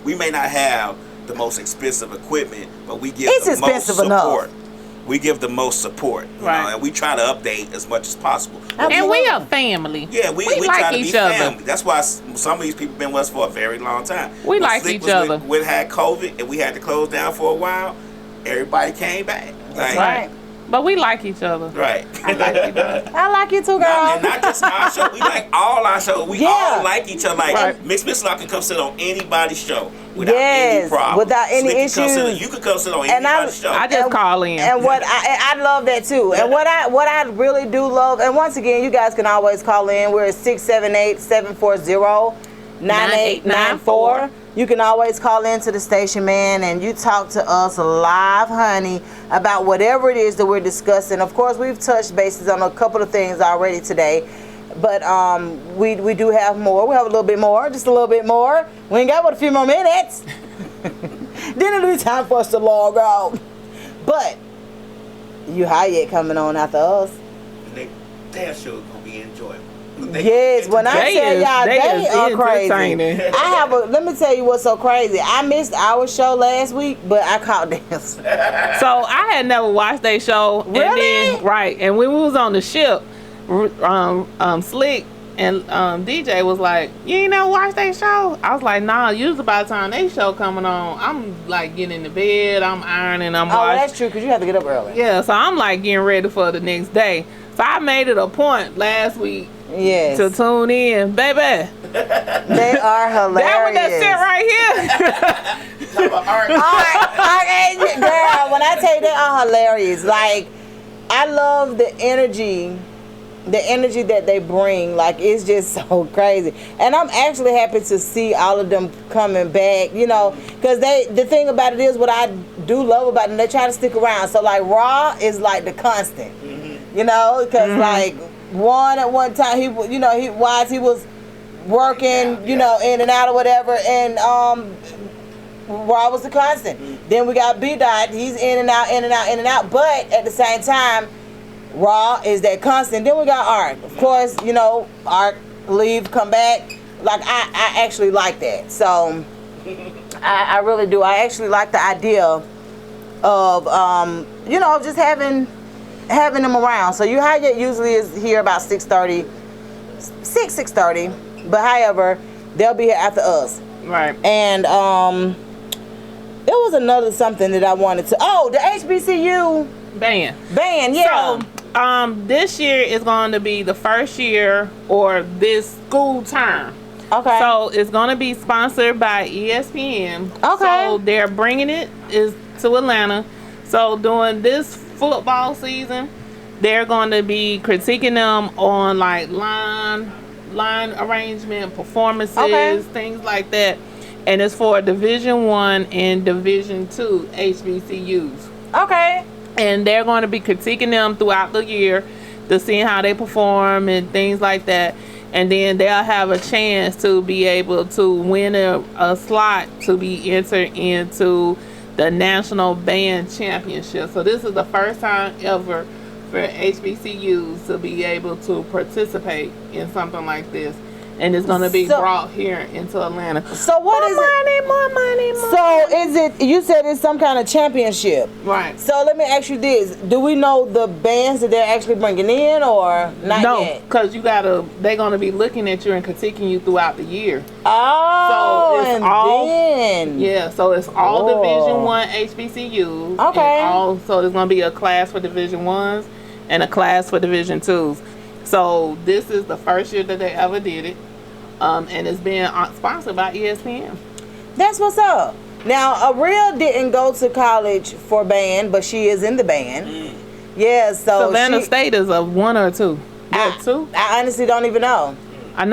we may not have the most expensive equipment, but we give the most support. Enough. We give the most support, you know, and we try to update as much as possible. And we are family. Yeah, we like try to each be other. family. That's why some of these people been with us for a very long time. We like each other. We had COVID and we had to close down for a while. Everybody came back. That's right. But we like each other. Right. I like you too, girl. Not just our show. We like all our shows. We all like each other. Like Miss Law can come sit on anybody's show without any problem. Without any issues. You can come sit on anybody's show. I just call in. And what I love that too. And what I really do love, and once again, you guys can always call in. We're at 678-740-9894. You can always call into the station, man, and you talk to us live, honey, about whatever it is that we're discussing. Of course, we've touched bases on a couple of things already today, but we do have more. We have a little bit more, just a little bit more. We ain't got but a few more minutes. Then it'll be time for us to log out. But you Hayek coming on after us. And their show is going to be enjoyable. Yes, when I tell y'all, they are crazy. Let me tell you what's so crazy. I missed our show last week, but I caught this. So I had never watched their show. Really? And then, and when we was on the ship, Slick and DJ was like, you ain't never watched their show? I was like, nah, usually by the time they show coming on, I'm like getting in the bed, I'm ironing, I'm watching. That's true, because you have to get up early. Yeah, so I'm like getting ready for the next day. So I made it a point last week to tune in, baby. They are hilarious. That one that sit right here. Girl, when I tell you they are hilarious, like I love the energy that they bring. Like it's just so crazy, and I'm actually happy to see all of them coming back. You know, because the thing about it is what I do love about them, they try to stick around. So like Raw is like the constant. You know, because like at one time he was working, you know, in and out or whatever, and Raw was the constant. Then we got B-Dot, he's in and out, but at the same time, Raw is that constant. Then we got Art. Of course, you know, Art leave, come back. Like I actually like that. So I really do. I actually like the idea of you know, just having them around. So Hayek usually is here about 6:30, but however, they'll be here after us. Right. And there was another something that I wanted to. Oh, the HBCU band. Yeah. So this year is going to be the first year or this school term. Okay. So it's going to be sponsored by ESPN. Okay. So they're bringing it to Atlanta. So during this football season, they're going to be critiquing them on like line arrangement, performances, things like that, and it's for Division I and Division II HBCUs. Okay. And they're going to be critiquing them throughout the year to see how they perform and things like that, and then they'll have a chance to be able to win a slot to be entered into the National Band Championship. So this is the first time ever for HBCUs to be able to participate in something like this. And it's going to be brought here into Atlanta. So what is it? More money. So is it, you said it's some kind of championship. Right. So let me ask you this. Do we know the bands that they're actually bringing in or not yet? No, because they're going to be looking at you and critiquing you throughout the year. Oh, so it's all Division I HBCUs. Okay. So there's going to be a class for Division I's and a class for Division II's. So this is the first year that they ever did it, and it's being sponsored by ESPN. That's what's up. Now, Ariel didn't go to college for band, but she is in the band. Yeah, so Savannah State is a 1 or 2. They're 2? I honestly don't even know. I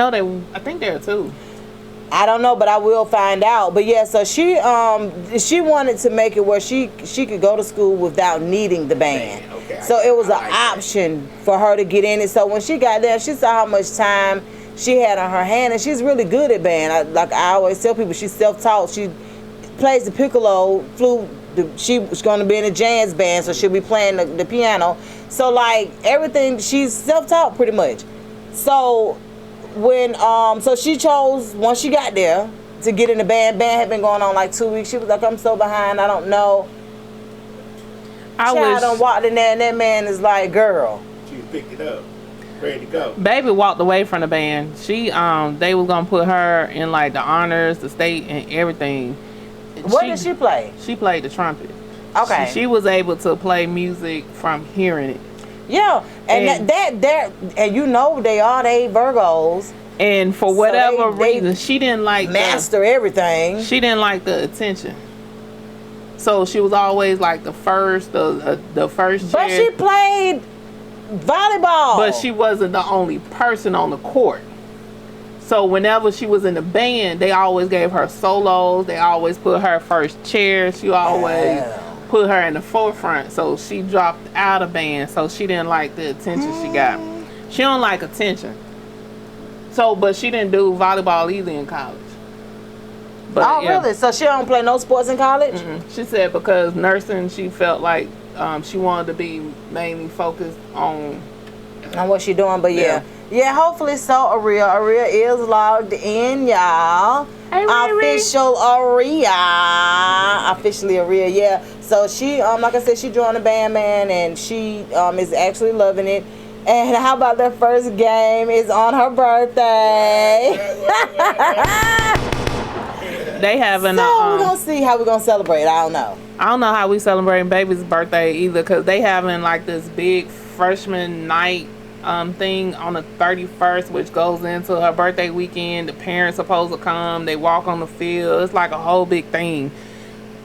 think they're 2. I don't know, but I will find out. But yeah, so she wanted to make it where she could go to school without needing the band. Okay, so it was I an like that. option for her to get in it. So when she got there, she saw how much time she had on her hand, and she's really good at band. Like I always tell people, she's self-taught. She plays the piccolo, flute. She was going to be in a jazz band, so she'll be playing the piano. So like everything, she's self-taught pretty much. So when so she chose once she got there to get in the band. Band had been going on like 2 weeks. She was like, I'm so behind, I don't know. Child done walked in there, and that man is like, girl. She picked it up, ready to go. Baby walked away from the band. She they was gonna put her in like the honors, the state, and everything. What did she play? She played the trumpet. Okay. She was able to play music from hearing it. Yeah, and that and you know they Virgos. And for whatever reason, she didn't like master everything. She didn't like the attention. So she was always like the first chair. But she played volleyball. But she wasn't the only person on the court. So whenever she was in the band, they always gave her solos. They always put her first chair. She always put her in the forefront. So she dropped out of band. So she didn't like the attention she got. She don't like attention. So, but she didn't do volleyball either in college. But, really? So she don't play no sports in college? Mm-hmm. She said because nursing, she felt like she wanted to be mainly focused on what she doing. But yeah, hopefully so. Aria is logged in, y'all. Hey, Officially Aria, yeah. So she, like I said, she joined the band, man, and she is actually loving it. And how about their first game is on her birthday? They having so we're gonna see how we're gonna celebrate. I don't know how we celebrating baby's birthday either, because they having like this big freshman night thing on the 31st, which goes into her birthday weekend. The parents supposed to come, they walk on the field. It's like a whole big thing.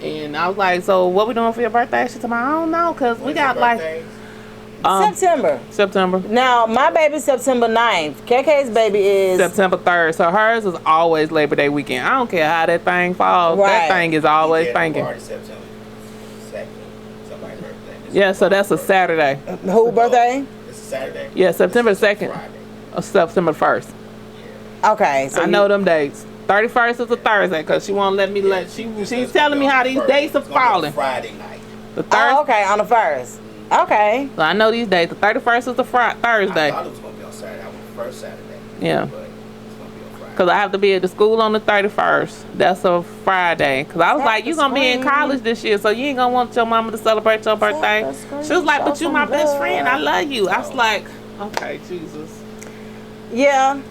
And I was like, so what we doing for your birthday? She told me, I don't know, because we got like September. Now, my baby's September 9th. KK's baby is September 3rd. So hers is always Labor Day weekend. I don't care how that thing falls. Right. That thing is always thinking. September 2nd. Somebody's birthday. Yeah, so that's a Saturday. Who birthday? It's a Saturday. Yeah, September 2nd. Or September 1st. Okay. So I know them dates. 31st is a Thursday because she won't let me she's telling me how these dates are falling. Friday night. The Thursday. Okay, on the 1st. Okay. So I know these days. The 31st is the Thursday. I thought it was going to be on Saturday. I went first Saturday. Yeah. But it's going to be on Friday. Because I have to be at the school on the 31st. That's a Friday. Because I was like, you going to be in college this year, so you ain't going to want your mama to celebrate your birthday. She was like, but you my best friend. I love you. I was like, okay, Jesus. Yeah.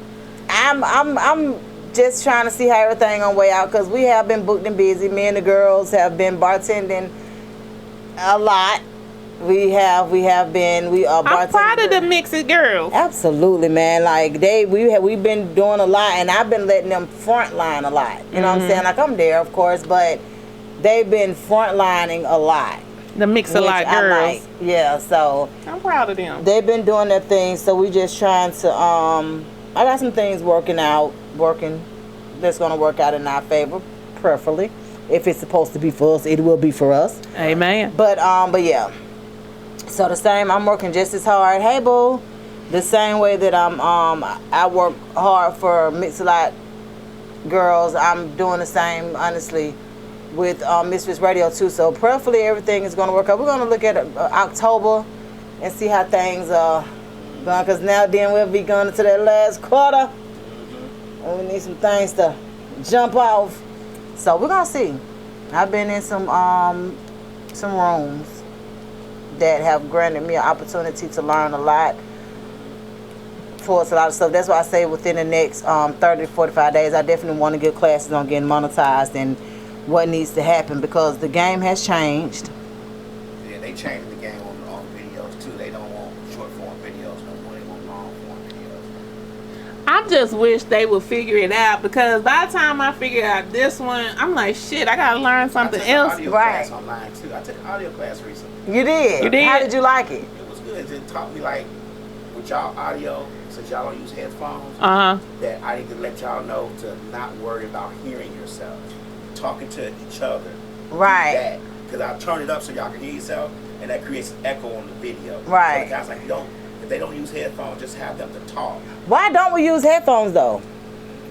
I'm just trying to see how everything gonna weigh out, because we have been booked and busy. Me and the girls have been bartending a lot. We are bartending. I'm proud of the Mixed girls. Absolutely, man. Like we've been doing a lot, and I've been letting them frontline a lot. You know what I'm saying? Like I'm there, of course, but they've been frontlining a lot. The Mix-a-Lot girls. Like. Yeah, so I'm proud of them. They've been doing their thing, so we just trying to I got some things working that's gonna work out in our favor, preferably. If it's supposed to be for us, it will be for us. Amen. But yeah. So the same, I'm working just as hard. Hey boo. The same way that I work hard for Mix-a-Lot girls, I'm doing the same, honestly, with Misfits Radio too. So preferably everything is gonna work out. We're gonna look at October and see how things are going, because now then we'll be going into that last quarter. And we need some things to jump off. So we're gonna see. I've been in some rooms that have granted me an opportunity to learn a lot. For us, a lot of stuff. That's why I say within the next 30 to 45 days, I definitely want to get classes on getting monetized and what needs to happen, because the game has changed. Yeah, they changed the game on videos too. They don't want short form videos no more. They want long form videos. I just wish they would figure it out, because by the time I figure out this one, I'm like, shit, I gotta learn something else. I took an audio class online too. I took an audio class recently. You did? You did? How did you like it? It was good. It taught me like with y'all audio, since y'all don't use headphones, that I need to let y'all know to not worry about hearing yourself. Talking to each other. Right. Because I'll turn it up so y'all can hear yourself, and that creates an echo on the video. Right. So the guys like, if they don't use headphones, just have them to talk. Why don't we use headphones though?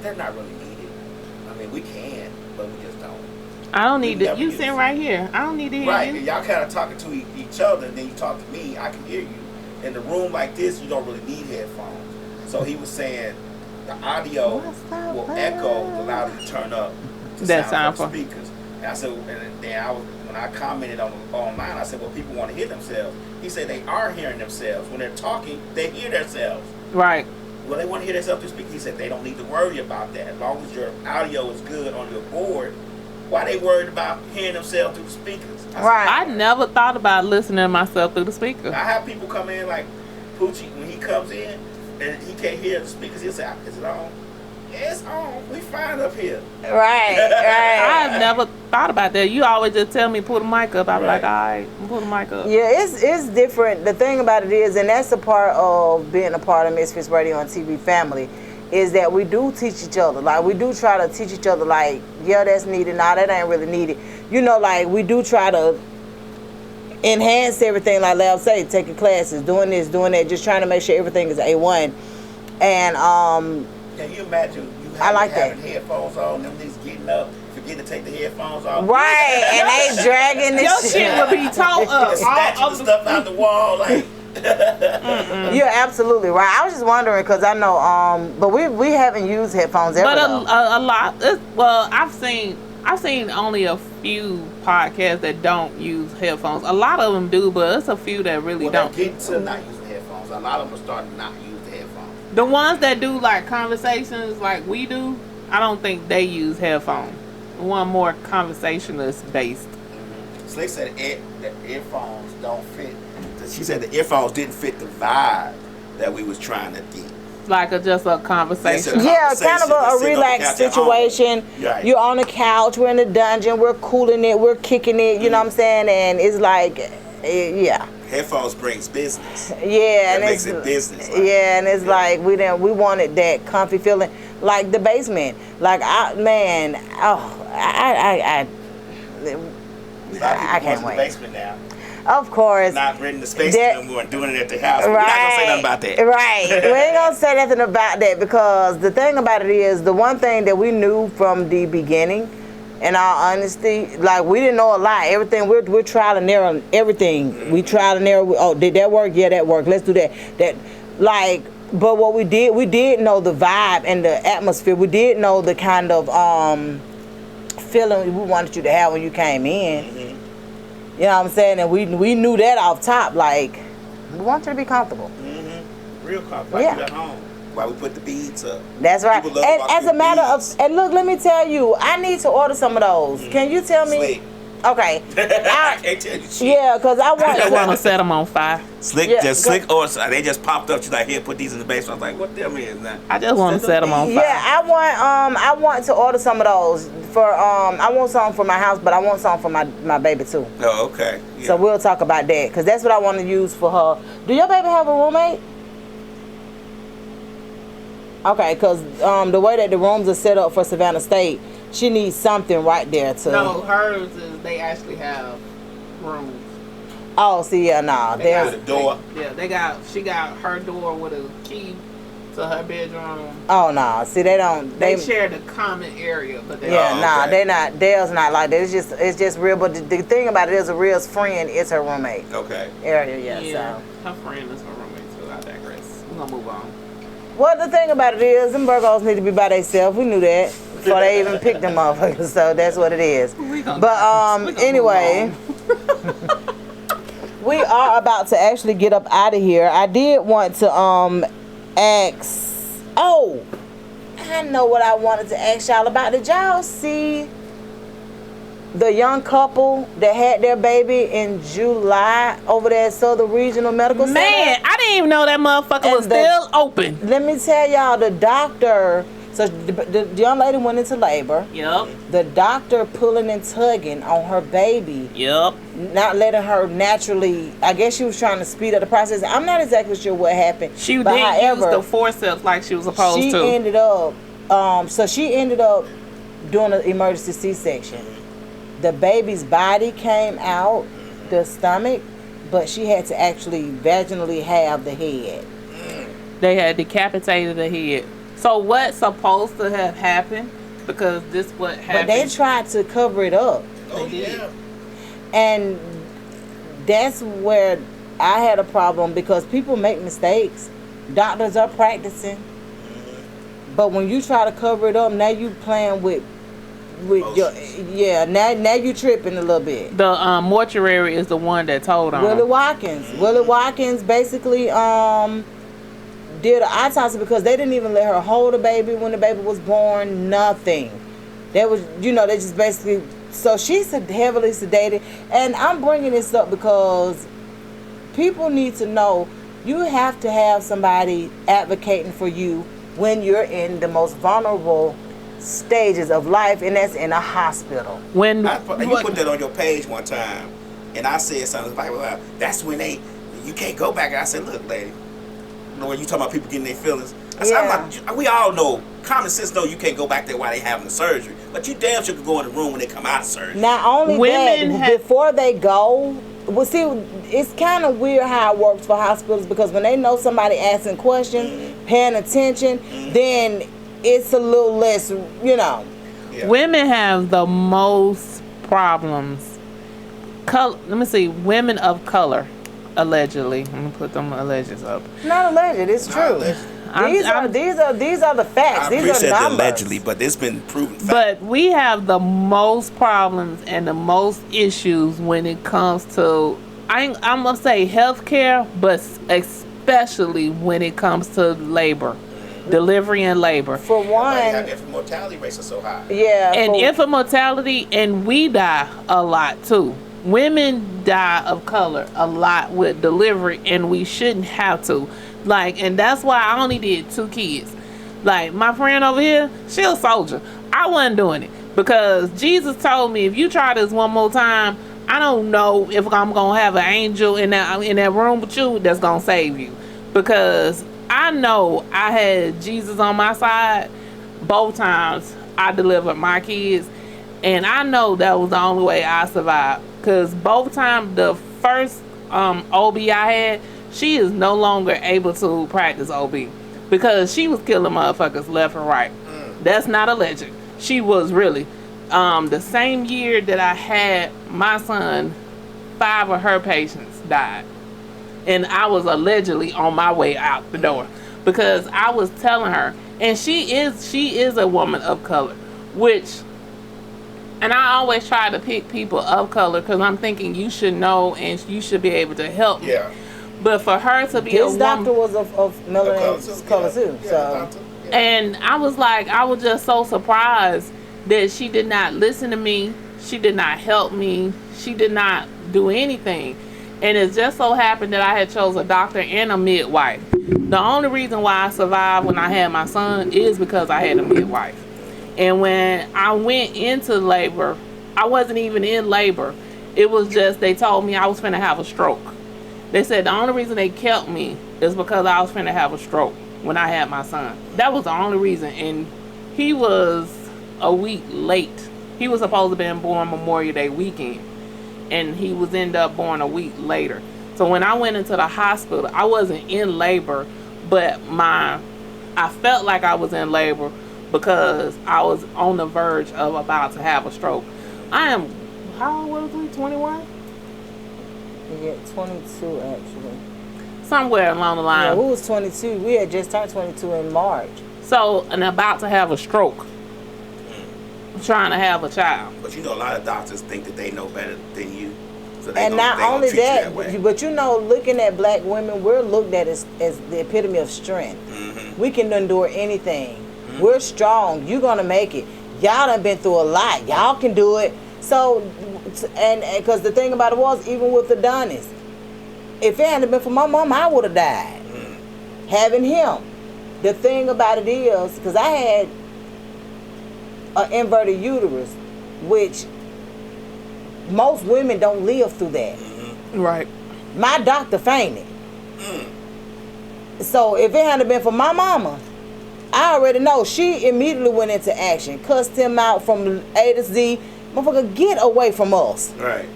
They're not really needed. I mean, we can, but we just don't. I don't need to. You sitting right here. I don't need to hear you. Right. Y'all kind of talking to each other, and then you talk to me. I can hear you. In the room like this, you don't really need headphones. So he was saying the audio will echo the louder you turn up to sound from speakers. And I said, and then when I commented online, I said, well, people want to hear themselves. He said they are hearing themselves. When they're talking, they hear themselves. Right. Well, they want to hear themselves through speakers. He said they don't need to worry about that. As long as your audio is good on your board, why they worried about hearing themselves through the speakers? I never thought about listening to myself through the speaker. I have people come in like Poochie, when he comes in and he can't hear the speakers, he'll say, is it on? Yeah, it's on. We fine up here. Right. I've never thought about that. You always just tell me pull the mic up. I'm like, all right, pull the mic up. Yeah, it's different. The thing about it is, and that's a part of being a part of Misfits Radio and TV family, is that we do teach each other. Like, we do try to teach each other, like, yeah, that's needed. Nah, that ain't really needed. You know, like, we do try to enhance everything, like Lab say, taking classes, doing this, doing that, just trying to make sure everything is A1. And, can you imagine having headphones on, them niggas getting up, forget to take the headphones off? Right, and they dragging this Your shit would be towed up. Snatching the stuff out the wall, like. You're absolutely right. I was just wondering because I know, but we haven't used headphones ever. But a lot. Well, I've seen only a few podcasts that don't use headphones. A lot of them do, but it's a few that really don't. They're getting to not using headphones. A lot of them are starting to not use the headphones. The ones that do like conversations like we do, I don't think they use headphones. One more conversationalist based. Slick said the earphones don't fit. She said the earphones didn't fit the vibe that we was trying to get. Like just a conversation. Yeah, kind of a relaxed situation. Right. You're on the couch, we're in the dungeon, we're cooling it, we're kicking it, you know what I'm saying? And it's like, yeah. Headphones brings business. Yeah, and makes it business. Like. Yeah, and it's like we wanted that comfy feeling, like the basement. Like I can't wait. The basement now. Of course. Not renting the space no more and doing it at the house. We're not gonna say nothing about that. Right. We ain't gonna say nothing about that because the thing about it is the one thing that we knew from the beginning, in all honesty, like we didn't know a lot. Everything we're trial and error on everything. Mm-hmm. We trial and error. Oh, did that work? Yeah, that worked. Let's do that. But what we did know the vibe and the atmosphere. We did know the kind of feeling we wanted you to have when you came in. Mm-hmm. You know what I'm saying? And we knew that off top. Like, we want you to be comfortable. Mm-hmm. Real comfortable. Like you at home. While we put the beads up. That's right. And as a matter of, and look, let me tell you, I need to order some of those. Mm-hmm. Can you tell me? Slick. Okay. I can't tell you shit. Yeah, because I want to set them on fire. Slick, they just popped up. She's like, here, put these in the basement. I was like, what them is that? I just want to set them on fire. Yeah, I want to order some of those for I want some for my house, but I want some for my baby too. Oh, okay. Yeah. So we'll talk about that because that's what I want to use for her. Do your baby have a roommate? Okay, because the way that the rooms are set up for Savannah State, she needs something right there to. No, hers is they actually have rooms. Oh, see, yeah, no, there's a door. She got her door with a key to her bedroom. Oh no, see, they share the common area, but they're not. Dale's not like that. It's just real. But the thing about it is, a Real's friend is her roommate. Okay. Area, yeah. So her friend is her roommate too. I digress. We're gonna move on. Well, the thing about it is, them Virgos need to be by themselves. We knew that before they even picked them motherfuckers. So that's what it is. But anyway, we are about to actually get up out of here. I did want to ask. Oh, I know what I wanted to ask y'all about. Did y'all see the young couple that had their baby in July over there at Southern Regional Medical Center? Man, I didn't even know that motherfucker was still open. Let me tell y'all, the doctor. So So the young lady went into labor. Yep. The doctor pulling and tugging on her baby. Yep. Not letting her naturally. I guess she was trying to speed up the process. I'm not exactly sure what happened. She didn't use the forceps like she was supposed to. She ended up. She ended up doing an emergency C-section. The baby's body came out, the stomach, but she had to actually vaginally have the head. They had decapitated the head. So what's supposed to have happened? Because this what happened. But they tried to cover it up. Oh, yeah. And that's where I had a problem, because people make mistakes. Doctors are practicing. But when you try to cover it up, now you playing with your, now you tripping a little bit. The mortuary is the one that told on Willie Watkins. Willie Watkins basically did an autopsy because they didn't even let her hold the baby when the baby was born. Nothing. They was, they just basically. So she's heavily sedated, and I'm bringing this up because people need to know you have to have somebody advocating for you when you're in the most vulnerable stages of life, and that's in a hospital. When you put that on your page one time, and I said something like, "Well, that's when you can't go back." I said, "Look, lady, when you talking about people getting their feelings, I said, we all know, common sense know you can't go back there while they having the surgery, but you damn sure could go in the room when they come out of surgery." Not only before they go. Well, see, it's kind of weird how it works for hospitals, because when they know somebody asking questions, paying attention, then it's a little less, Yeah. Women have the most problems. Let me see. Women of color, allegedly. I'm gonna put them alleges up. Not alleged. It's true. These are the facts. I These appreciate are the numbers. allegedly, but it's been proven fact. But we have the most problems and the most issues when it comes to, I'm gonna say healthcare, but especially when it comes to labor, delivery and labor. For one, infant mortality rates are so high. Yeah. And infant mortality, and we die a lot too. Women die of color a lot with delivery, and we shouldn't have to. And that's why I only did 2 kids. Like, my friend over here, she a soldier. I wasn't doing it because Jesus told me, if you try this one more time, I don't know if I'm gonna have an angel in that room with you that's gonna save you. Because I know I had Jesus on my side both times I delivered my kids, and I know that was the only way I survived. Because both times, the first OB I had, she is no longer able to practice OB because she was killing motherfuckers left and right. That's not alleged. She was really. The same year that I had my son, 5 of her patients died. And I was allegedly on my way out the door because I was telling her, and she is a woman of color, and I always try to pick people of color because I'm thinking you should know and you should be able to help me. Yeah. But for her to be this doctor was of melanin color too. And I was just so surprised that she did not listen to me. She did not help me. She did not do anything. And it just so happened that I had chose a doctor and a midwife. The only reason why I survived when I had my son is because I had a midwife. And when I went into labor, I wasn't even in labor. It was just they told me I was finna have a stroke. They said the only reason they kept me is because I was finna have a stroke when I had my son. That was the only reason. And he was a week late. He was supposed to have been born Memorial Day weekend, and he was ended up born a week later. So when I went into the hospital, I wasn't in labor, but I felt like I was in labor because I was on the verge of about to have a stroke. How old was we? 21? Yeah, 22 actually. Somewhere along the line. Yeah, we was 22. We had just turned 22 in March. So, and about to have a stroke. Trying to have a child. But a lot of doctors think that they know better than you. So and not only that, but looking at black women, we're looked at as the epitome of strength. Mm-hmm. We can endure anything. Mm-hmm. We're strong. You're going to make it. Y'all done been through a lot. Y'all can do it. So, and because the thing about it was, even with Adonis, if it hadn't been for my mom, I would have died. Having him. The thing about it is, because I had an inverted uterus, which most women don't live through that. Right. My doctor fainted. So if it hadn't been for my mama, I already know she immediately went into action, cussed him out from A to Z. Motherfucker, get away from us. Right.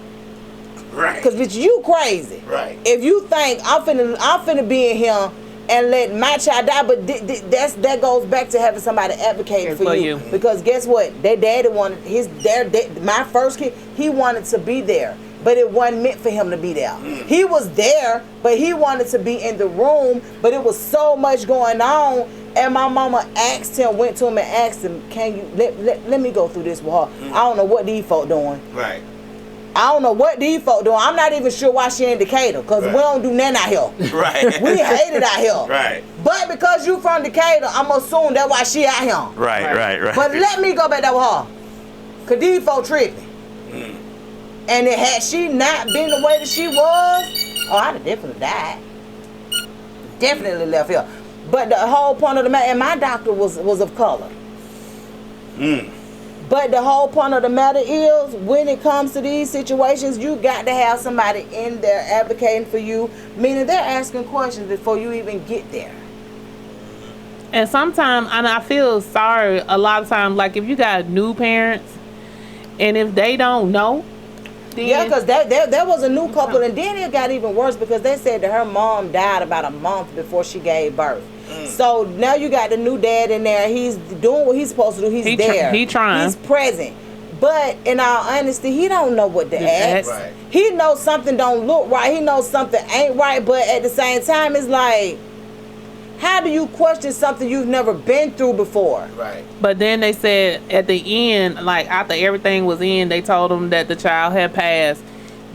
Right. Cause bitch, you crazy. Right. If you think I'm finna be in here and let my child die, but that goes back to having somebody advocating for you. Because guess what? Their daddy wanted my first kid. He wanted to be there, but it wasn't meant for him to be there. He was there, but he wanted to be in the room. But it was so much going on, and my mama went to him and asked him, "Can you let me go through this with her?" I don't know what these folk doing. Right. I don't know what these folk doing. I'm not even sure why she in Decatur, because we don't do nothing out here. Right. We hate it out here. Right. But because you from Decatur, I'm assuming that's why she out here. Right. But let me go back there with her. Because these folk tripping. And had she not been the way that she was, I'd have definitely died. Definitely left here. But the whole point of the matter, and my doctor was of color. But the whole point of the matter is, when it comes to these situations, you got to have somebody in there advocating for you, meaning they're asking questions before you even get there. And sometimes, and I feel sorry a lot of times, like if you got new parents, and if they don't know, then... Yeah, because there was a new couple, and then it got even worse because they said that her mom died about a month before she gave birth. So now you got the new dad in there. He's doing what he's supposed to do. He's there. He trying. He's present. But in all honesty, he don't know what to ask. Right. He knows something don't look right. He knows something ain't right. But at the same time, it's like, how do you question something you've never been through before? Right. But then they said at the end, like after everything was in, they told them that the child had passed.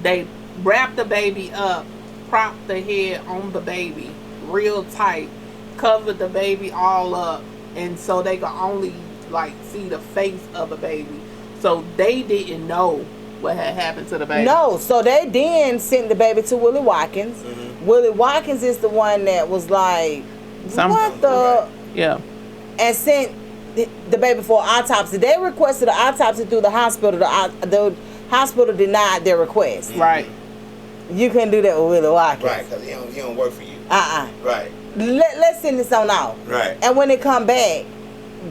They wrapped the baby up, propped the head on the baby real tight, covered the baby all up, and so they could only like see the face of the baby. So they didn't know what had happened to the baby. No, so they then sent the baby to Willie Watkins. Willie Watkins is the one that was like, what the? Yeah. And sent the baby for autopsy. They requested an autopsy through the hospital. The hospital denied their request. Right. You couldn't do that with Willie Watkins. Right, because he don't work for you. Right. Let's send this on out. Right. And when they come back,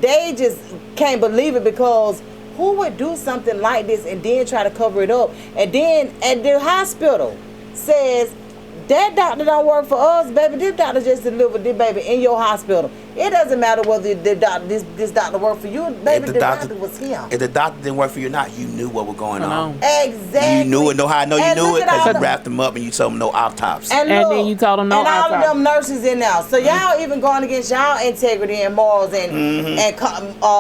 they just can't believe it, because who would do something like this and then try to cover it up? And then at the hospital says, that doctor don't work for us, baby. This doctor just delivered this baby in your hospital. It doesn't matter whether this doctor worked for you, baby. The doctor was here. If the doctor didn't work for you or not, you knew what was going on. Exactly. You knew it. Know how I know you knew it? Because you the- wrapped them up and you told them no autopsy. And then you told them no and all autopsy. of them nurses in there. So y'all even going against y'all integrity and morals and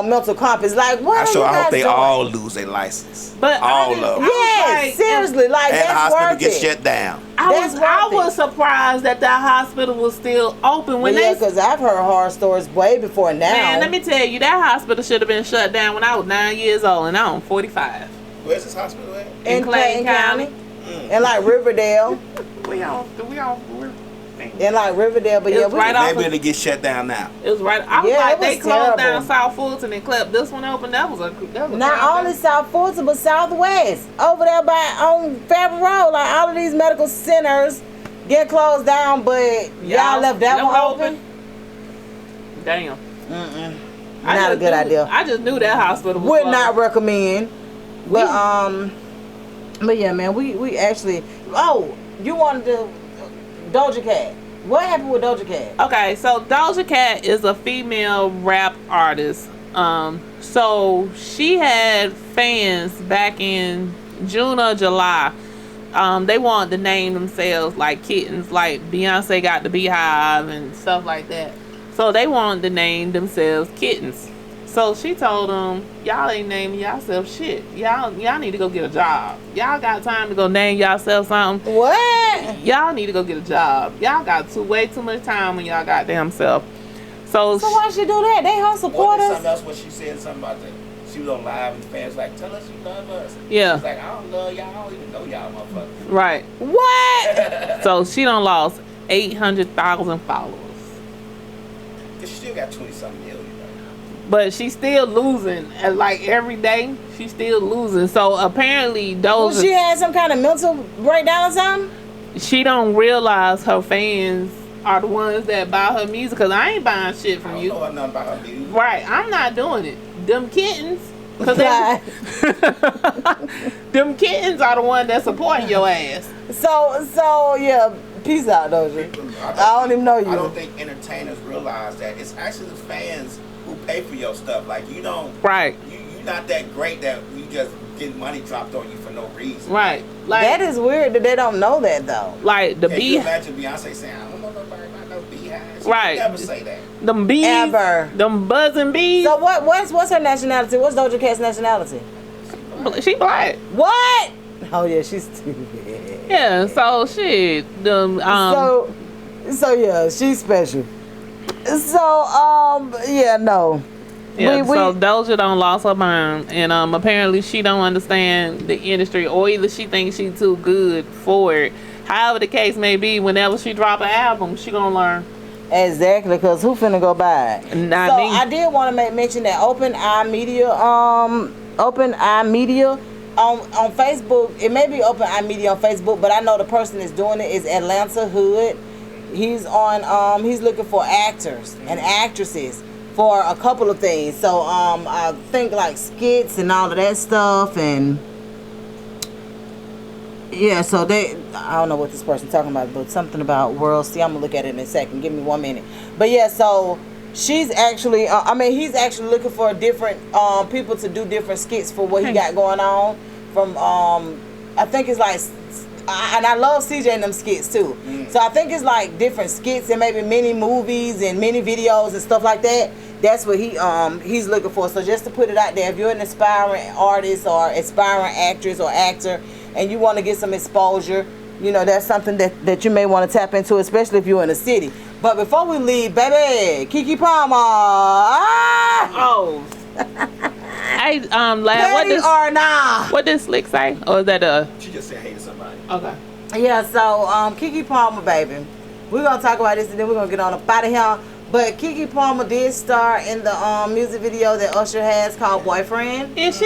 mental compass. Like, what are you guys I hope they doing? all lose their license. But all of them. Yes, seriously, like, And the that's hospital worth gets it. shut down. I was surprised that that hospital was still open when Yeah, because I've heard horror stories way before now. Man, let me tell you, that hospital should have been shut down when I was 9 years old, and I'm 45. Where's this hospital at? in Clayton County. Mm. And like Riverdale. We on. And like Riverdale, but It yeah, was right off. Maybe it'll get shut down now. It was right. I was Yeah, like, it was they closed down terrible. South Fulton and kept this one open. That was a. not only South Fulton, but Southwest. Over there on Fairview Road, like all of these medical centers get closed down, but y'all left that one open. Damn. Not a good idea. I just knew that hospital was Would closed. not recommend. But yeah, man, we actually. Oh, you wanted to Doja Cat. What happened with Doja Cat? Okay, so Doja Cat is a female rap artist. So she had fans back in June or July. They wanted to name themselves like kittens, like Beyonce got the Beehive and stuff like that. So they wanted to name themselves kittens. So she told them, y'all ain't naming yourself shit. Y'all need to go get a job. Y'all got time to go name yourself something? What? Y'all need to go get a job. Y'all got way too much time on y'all goddamn self. So why she do that? They her supporters. Something else what she said something about that. She was on live and the fans like, tell us you love us. Yeah. She's like, I don't love y'all. I don't even know y'all motherfuckers. Right. What? So she done lost 800,000 followers. She still got 20-something million. but she's still losing. Like every day, she's still losing. So apparently, Well, she had some kind of mental breakdown or something? She don't realize her fans are the ones that buy her music. Cause I ain't buying shit from you. I don't know nothing about her music. Right, I'm not doing it. Them kittens. Cause them kittens are the ones that supporting your ass. So yeah, peace out, Doja. I don't even know you. I don't think entertainers realize that it's actually the fans who pay for your stuff. Like you don't. Right. You're not that great that you just get money dropped on you for no reason. Right. Like that is weird that they don't know that though. Like the Can you imagine Beyonce saying, "I don't know nobody about no beehives." Right. Never say that. Them bees. Ever. Them buzzing bees. So what's her nationality? What's Doja Cat's nationality? She black. What? Oh yeah, she's stupid. Yeah. So shit. So yeah, she's special. So yeah, no. Yeah, so Doja don't lost her mind, and apparently she don't understand the industry, or either she thinks she's too good for it. However the case may be, whenever she drop an album, she gonna learn. Exactly, because who finna go buy it? Not me. I did want to mention that Open Eye Media on Facebook. It may be Open Eye Media on Facebook, but I know the person that's doing it is Atlanta Hood. He's on. He's looking for actors and actresses for a couple of things. So I think like skits and all of that stuff, and yeah. So I don't know what this person's talking about, but something about world. See, I'm gonna look at it in a second. Give me 1 minute. But yeah, so she's actually. He's actually looking for different people to do different skits for what he got going on. From I think it's like. And I love CJ and them skits too. So I think it's like different skits and maybe mini movies and mini videos and stuff like that. That's what he's looking for. So just to put it out there, if you're an aspiring artist or aspiring actress or actor and you want to get some exposure, you know, that's something that you may want to tap into, especially if you're in a city. But before we leave, baby, Keke Palmer. Oh. Hey, lad, what does Slick say? Or is that She just said hey to somebody. Okay. Yeah, so Keke Palmer, baby. We're gonna talk about this and then we're gonna get on up out of here. But Keke Palmer did star in the music video that Usher has called Boyfriend. Is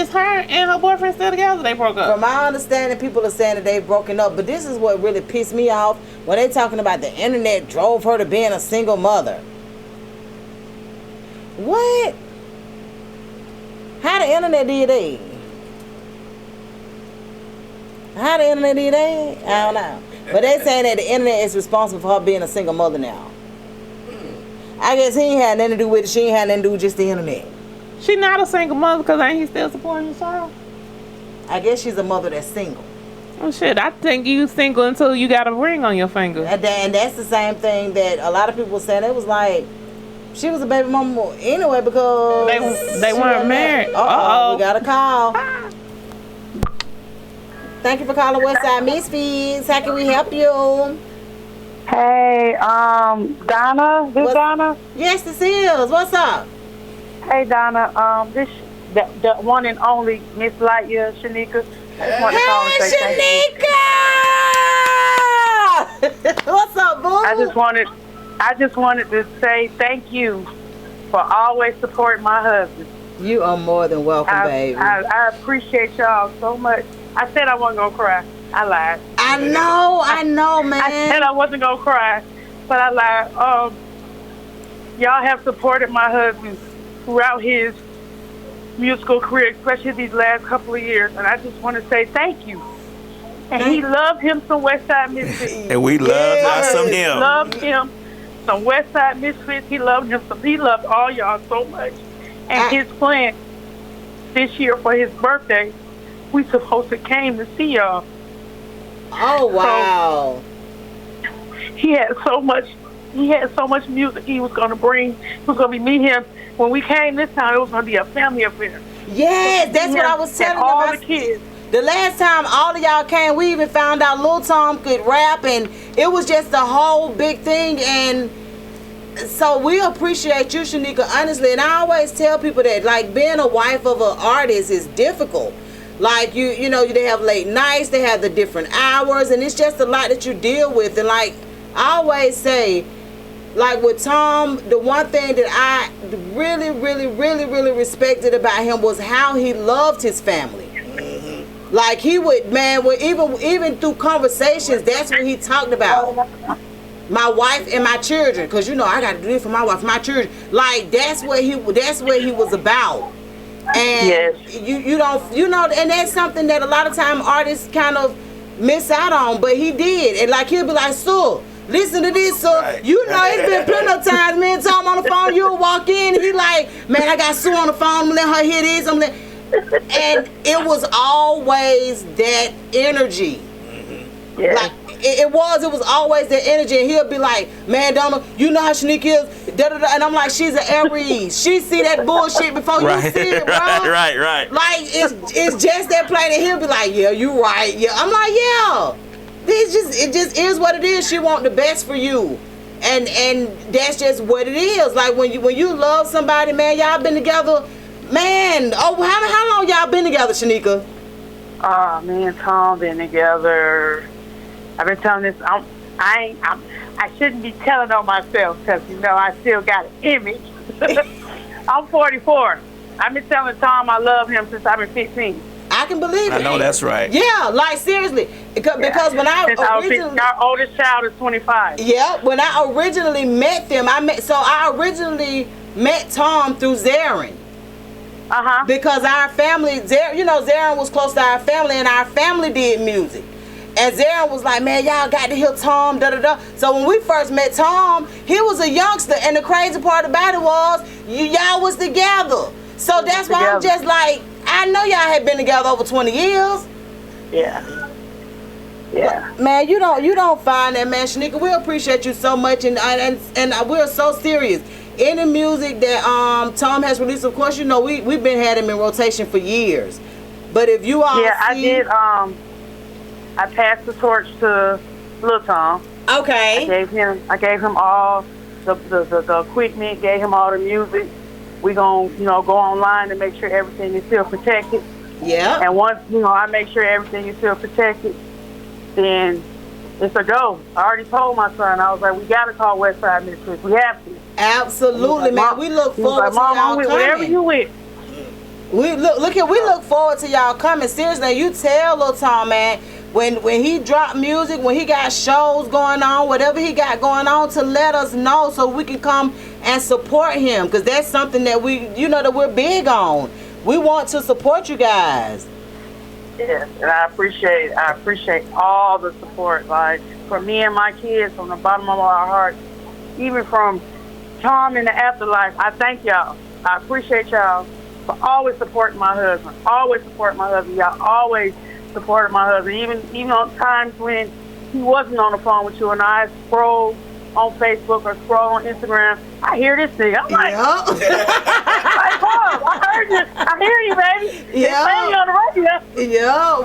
her and her boyfriend still together? They broke up. From my understanding, people are saying that they've broken up, but this is what really pissed me off when they talking about the internet drove her to being a single mother. What? How the internet did that? How the internet did that? I don't know. But they saying that the internet is responsible for her being a single mother now. I guess he ain't had nothing to do with it. She ain't had nothing to do with just the internet. She not a single mother because ain't he still supporting his child? I guess she's a mother that's single. Oh shit, I think you single until you got a ring on your finger. And that's the same thing that a lot of people were saying. It was like, she was a baby mama anyway because they weren't married. Uh-oh, we got a call. Thank you for calling Westside Misfits. How can we help you? Hey, Donna. This Donna? Yes, this is. What's up? Hey, Donna. This the one and only Miss LightYear, Shanika. Hey, Shanika! What's up, boo? I just wanted to say thank you for always supporting my husband. You are more than welcome, baby. I appreciate y'all so much. I said I wasn't gonna cry. I lied. I know, man. I said I wasn't gonna cry, but I lied. Y'all have supported my husband throughout his musical career, especially these last couple of years, and I just want to say thank you. And he loved him some Westside Misfits. And we loved some him. Loved him some Westside Misfits. He loved him some. He loved all y'all so much. And his plan this year for his birthday, we supposed to came to see y'all. Oh wow! So, he had so much music he was gonna bring. It was gonna be me, him. When we came this time, it was gonna be a family affair. Yes, that's what I was telling them. All the kids. The last time all of y'all came, we even found out Lil Tom could rap, and it was just a whole big thing. And so we appreciate you, Shanika, honestly. And I always tell people that, like, being a wife of an artist is difficult. Like, you know, they have late nights, they have the different hours, and it's just a lot that you deal with. And like I always say, like with Tom, the one thing that I really, really, really, really respected about him was how he loved his family. Like he would, man, even through conversations, that's what he talked about. My wife and my children, because you know I got to do this for my wife, my children. Like that's what he was about. And Yes. you don't, you know, and that's something that a lot of time artists kind of miss out on. But he did, and like he'll be like, "So, listen to this, so Right. you know it's been plenty of times, me and Tom on the phone. You'll walk in, and he like, man, I got Sue on the phone. I'm letting her hear this. And it was always that energy. Yeah. Like it was always that energy, and he'll be like, man, Donna, you know how Shanique is, da-da-da. And I'm like, she's an Aries. She see that bullshit before you see it, bro. Right. Like it's just that plain, and he'll be like, yeah, you right. Yeah, I'm like, yeah. It just is what it is. She want the best for you, and that's just what it is. Like when you love somebody, man, y'all been together, man. Oh, how long y'all been together, Shanika? Me and Tom been together. I've been telling this. I shouldn't be telling on myself because you know I still got an image. I'm 44. I've been telling Tom I love him since I've been 15. I can believe it. I know that's right. Yeah, like seriously, because when I originally, our oldest child is 25. yeah, when I originally met them, I originally met Tom through Zarin. Because our family, Zarin was close to our family, and our family did music. And Zarin was like, man, y'all got to hear Tom, da-da-da. So when we first met Tom, he was a youngster, and the crazy part about it was, y'all was together. So that's why I'm just like, I know y'all had been together over 20 years. Yeah. Man, you don't find that, man. Shanika, we appreciate you so much, and we're so serious. Any music that Tom has released, of course, you know we've been had him in rotation for years. But if you all I did. I passed the torch to Lil Tom. Okay. I gave him all the equipment, gave him all the music. We gonna go online to make sure everything is still protected. Yeah. And once I make sure everything is still protected, then it's a go. I already told my son. I was like, we gotta call Westside Misfits. We have to. Absolutely, man. We look forward to Mom, y'all I'm coming. whatever you with. We look forward to y'all coming. Seriously, you tell Lil Tom, man, when he drop music, when he got shows going on, whatever he got going on, to let us know so we can come and support him, because that's something that that we're big on. We want to support you guys. Yes, and I appreciate all the support, like for me and my kids, from the bottom of our hearts, even from Tom in the afterlife. I thank y'all. I appreciate y'all for always supporting my husband. Always supporting my husband. Y'all always supported my husband, even on times when he wasn't on the phone with you, and I scroll on Facebook or scroll on Instagram. I hear this thing. I'm like, like, Bob, I hear you, baby. Yeah. It's on the radio. Yeah,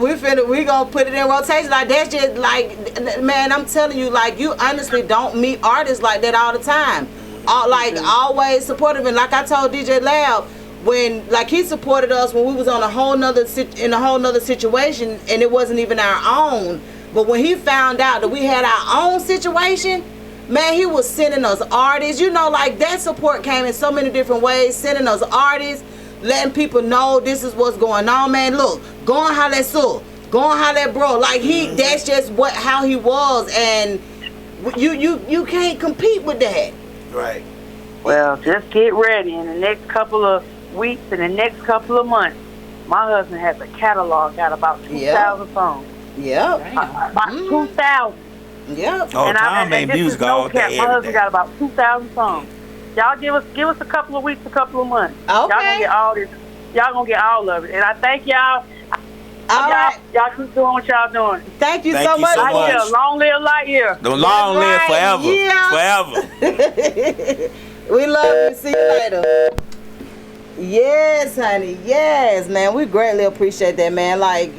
we gonna put it in rotation. Like that's just like, man, I'm telling you, like you honestly don't meet artists like that all the time. Always supportive, and like I told DJ Lab, when like he supported us when we was on a whole nother situation, and it wasn't even our own. But when he found out that we had our own situation, man, he was sending us artists. Like that support came in so many different ways, sending us artists, letting people know this is what's going on, man. Look, go and holler at Sue, go and holler at bro. Like that's just how he was, and you can't compete with that. Right. Well, just get ready. In the next couple of weeks, in the next couple of months, my husband has a catalog, got about 2,000 songs. Yep. About 2,000. Yep. Oh, Tom made music all day. My husband got about 2,000 songs. Y'all give us a couple of weeks, a couple of months. Okay. Y'all gonna get all this. Y'all gonna get all of it. And I thank y'all. All right. Y'all keep doing what y'all doing. Thank you so much. LightYear, long live LightYear. Long live forever. Yeah. Forever. We love you. See you later. Yes, honey. Yes, man. We greatly appreciate that, man. Like,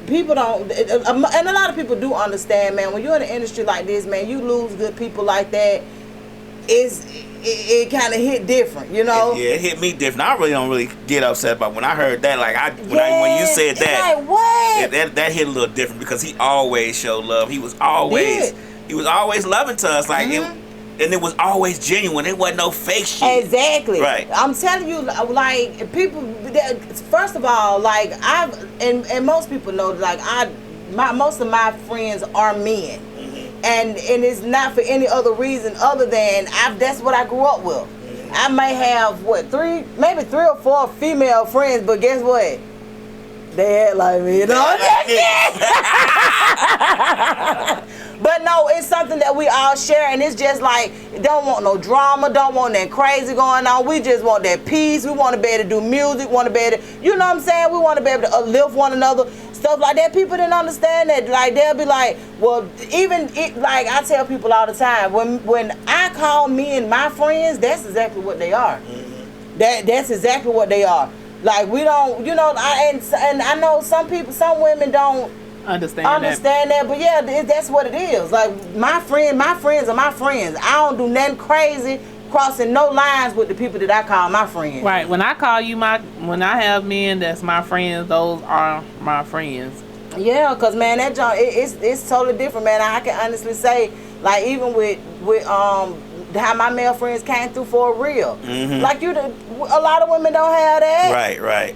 people don't, and a lot of people do understand, man. When you're in an industry like this, man, you lose good people like that. It kind of hit different, It hit me different. I really don't get upset about when I heard that. Like when you said that, like, what? That hit a little different because he always showed love. He was always loving to us. Like And it was always genuine. It wasn't no fake shit. Exactly. Right. I'm telling you, like, people, first of all, like, and most people know, like, most of my friends are men. Mm-hmm. And it's not for any other reason other than that's what I grew up with. Mm-hmm. I may have, maybe 3 or 4 female friends, but guess what? They act like me, you know? But no, it's something that we all share, and it's just like, don't want no drama, don't want that crazy going on. We just want that peace. We want to be able to do music, want to be able to, you know what I'm saying? We want to be able to uplift one another, stuff like that. People didn't understand that. Like, they'll be like, well, like I tell people all the time, when I call me and my friends, that's exactly what they are. Mm-hmm. That's exactly what they are. Like, we don't, you know, and I know some women don't understand that, but yeah, that's what it is. Like, my friends are my friends. I don't do nothing crazy, crossing no lines with the people that I call my friends. Right. When I call you when I have men that's my friends, those are my friends. Yeah, cause man, that junk it's totally different, man. I can honestly say, like, even with how my male friends came through for real. Mm-hmm. Like, a lot of women don't have that. Right.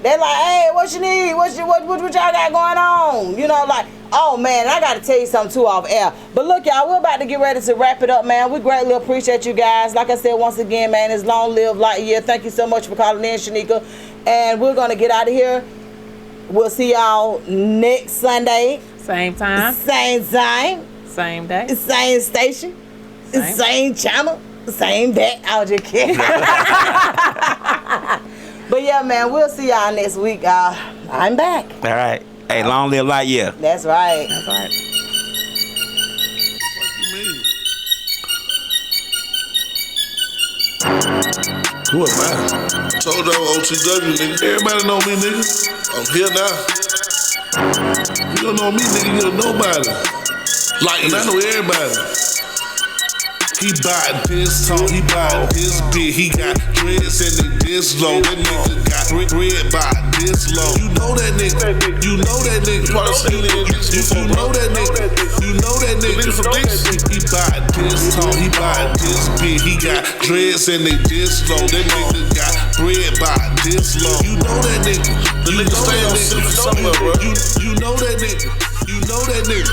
They're like, hey, what you need? What y'all got going on? You know, like, oh, man, I got to tell you something, too, off air. But look, y'all, we're about to get ready to wrap it up, man. We greatly appreciate you guys. Like I said, once again, man, it's Long Live LightYear. Thank you so much for calling in, Shanika. And we're going to get out of here. We'll see y'all next Sunday. Same time. Same time. Same day. Same station. Same channel. Same that. I'll just kidding. But yeah, man, we'll see y'all next week. I'm back. All right. Hey, long live LightYear. That's right. That's right. Who am I? Told y'all OTW, nigga. Everybody know me, nigga. I'm here now. You don't know me, nigga. You don't know nobody. Like, and I know everybody. He bought this tall, he bought this big. He got dreads and they this low. That nigga got bread by this low. You know that nigga. You know that nigga. You know that nigga. You know that nigga. He bought this tall, he bought this big. He got dreads and they this low. That nigga got bread by this low. You know that nigga. The nigga stay on city for somewhere, bro. You know that nigga. You know that nigga.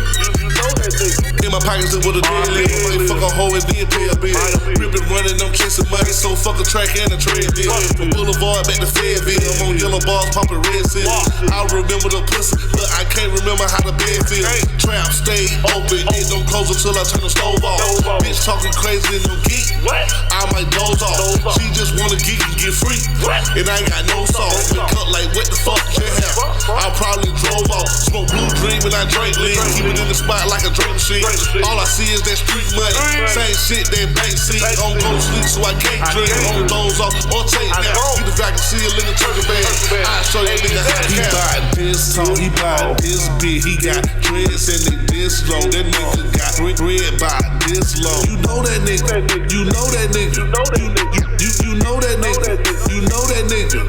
In my pockets with a dead leg. Fuck a hoe and then pay a bill. Rippin' running, I'm chasing money, so fuck a track and a treadmill. From Boulevard back to Fayetteville, I'm on yellow bars, poppin' red seals. I remember the pussy, but I can't remember how the bed feels. Trap stay open, it don't close until I turn the stove off. Bitch talking crazy and no geek, I might doze off. She just wanna geek and get free, and I ain't got no sauce. Been cut like what the fuck you have? I probably drove off. Smoke blue dream and I drink lean. Keep it in the spot like a drink machine. All I see is that street money. Same shit that bank see. On go to sleep so I can't drink. On those off or take now. Get the back and see a little turkey bag. I show that nigga how to count. He bought this tall, he bought this big. He got dreads and they this low. That nigga got bread by this low. You know that nigga. You know that nigga. You know that nigga. You know that nigga. You know that nigga.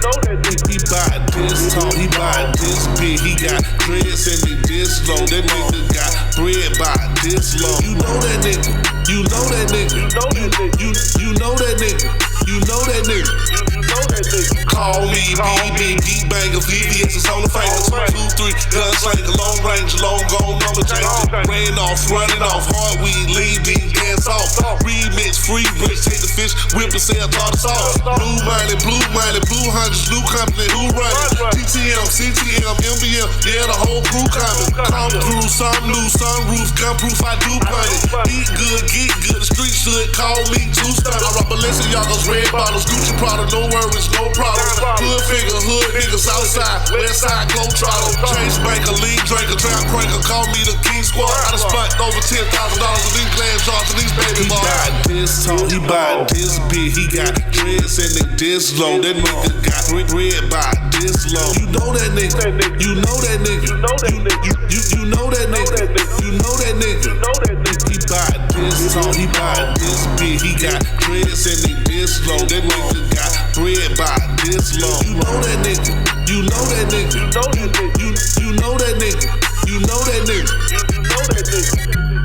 He bought this tall, he bought this big. He got dreads and they this low. That nigga got bread by this low. You know that nigga. You know that nigga. You know that nigga. You know that nigga. You know that nigga. You know that nigga. Call me BB banger. VVS is on the fingers. 2, 3 gun slinger, long range, long gone number change. Ran off, running off, hard weed, lean beat, gas off. Remix, free bricks, take the fish, whip the sell, tartar sauce. Blue money, blue hundreds, new company, who running? TTM, CTM, MBM, yeah, the whole crew coming. Come through, some new sunroofs, gun proof, I do plenty. Eat good, get good, the street should call me two stunner. I rock Balenciaga's red bottles, Gucci Prada, no worries, no problems. Hood figure, hood niggas outside, west side, globetrotter. Chase banker, lead drinker, trap cranker, call me the King Squad. I done spent over $10,000 in these glass jars and these baby bars. He bought this tall, he bought this big. He got dreads and they this low. That nigga got bread by this low. You know that nigga. You know that nigga. You know that nigga. You know that nigga. You know that nigga. You know that nigga. He bought this tall, he bought this big. He got dreads and they this low. That nigga got bread by this low. You know that nigga. You know that nigga. You know that nigga. You know that nigga. You know that nigga. You know that nigga.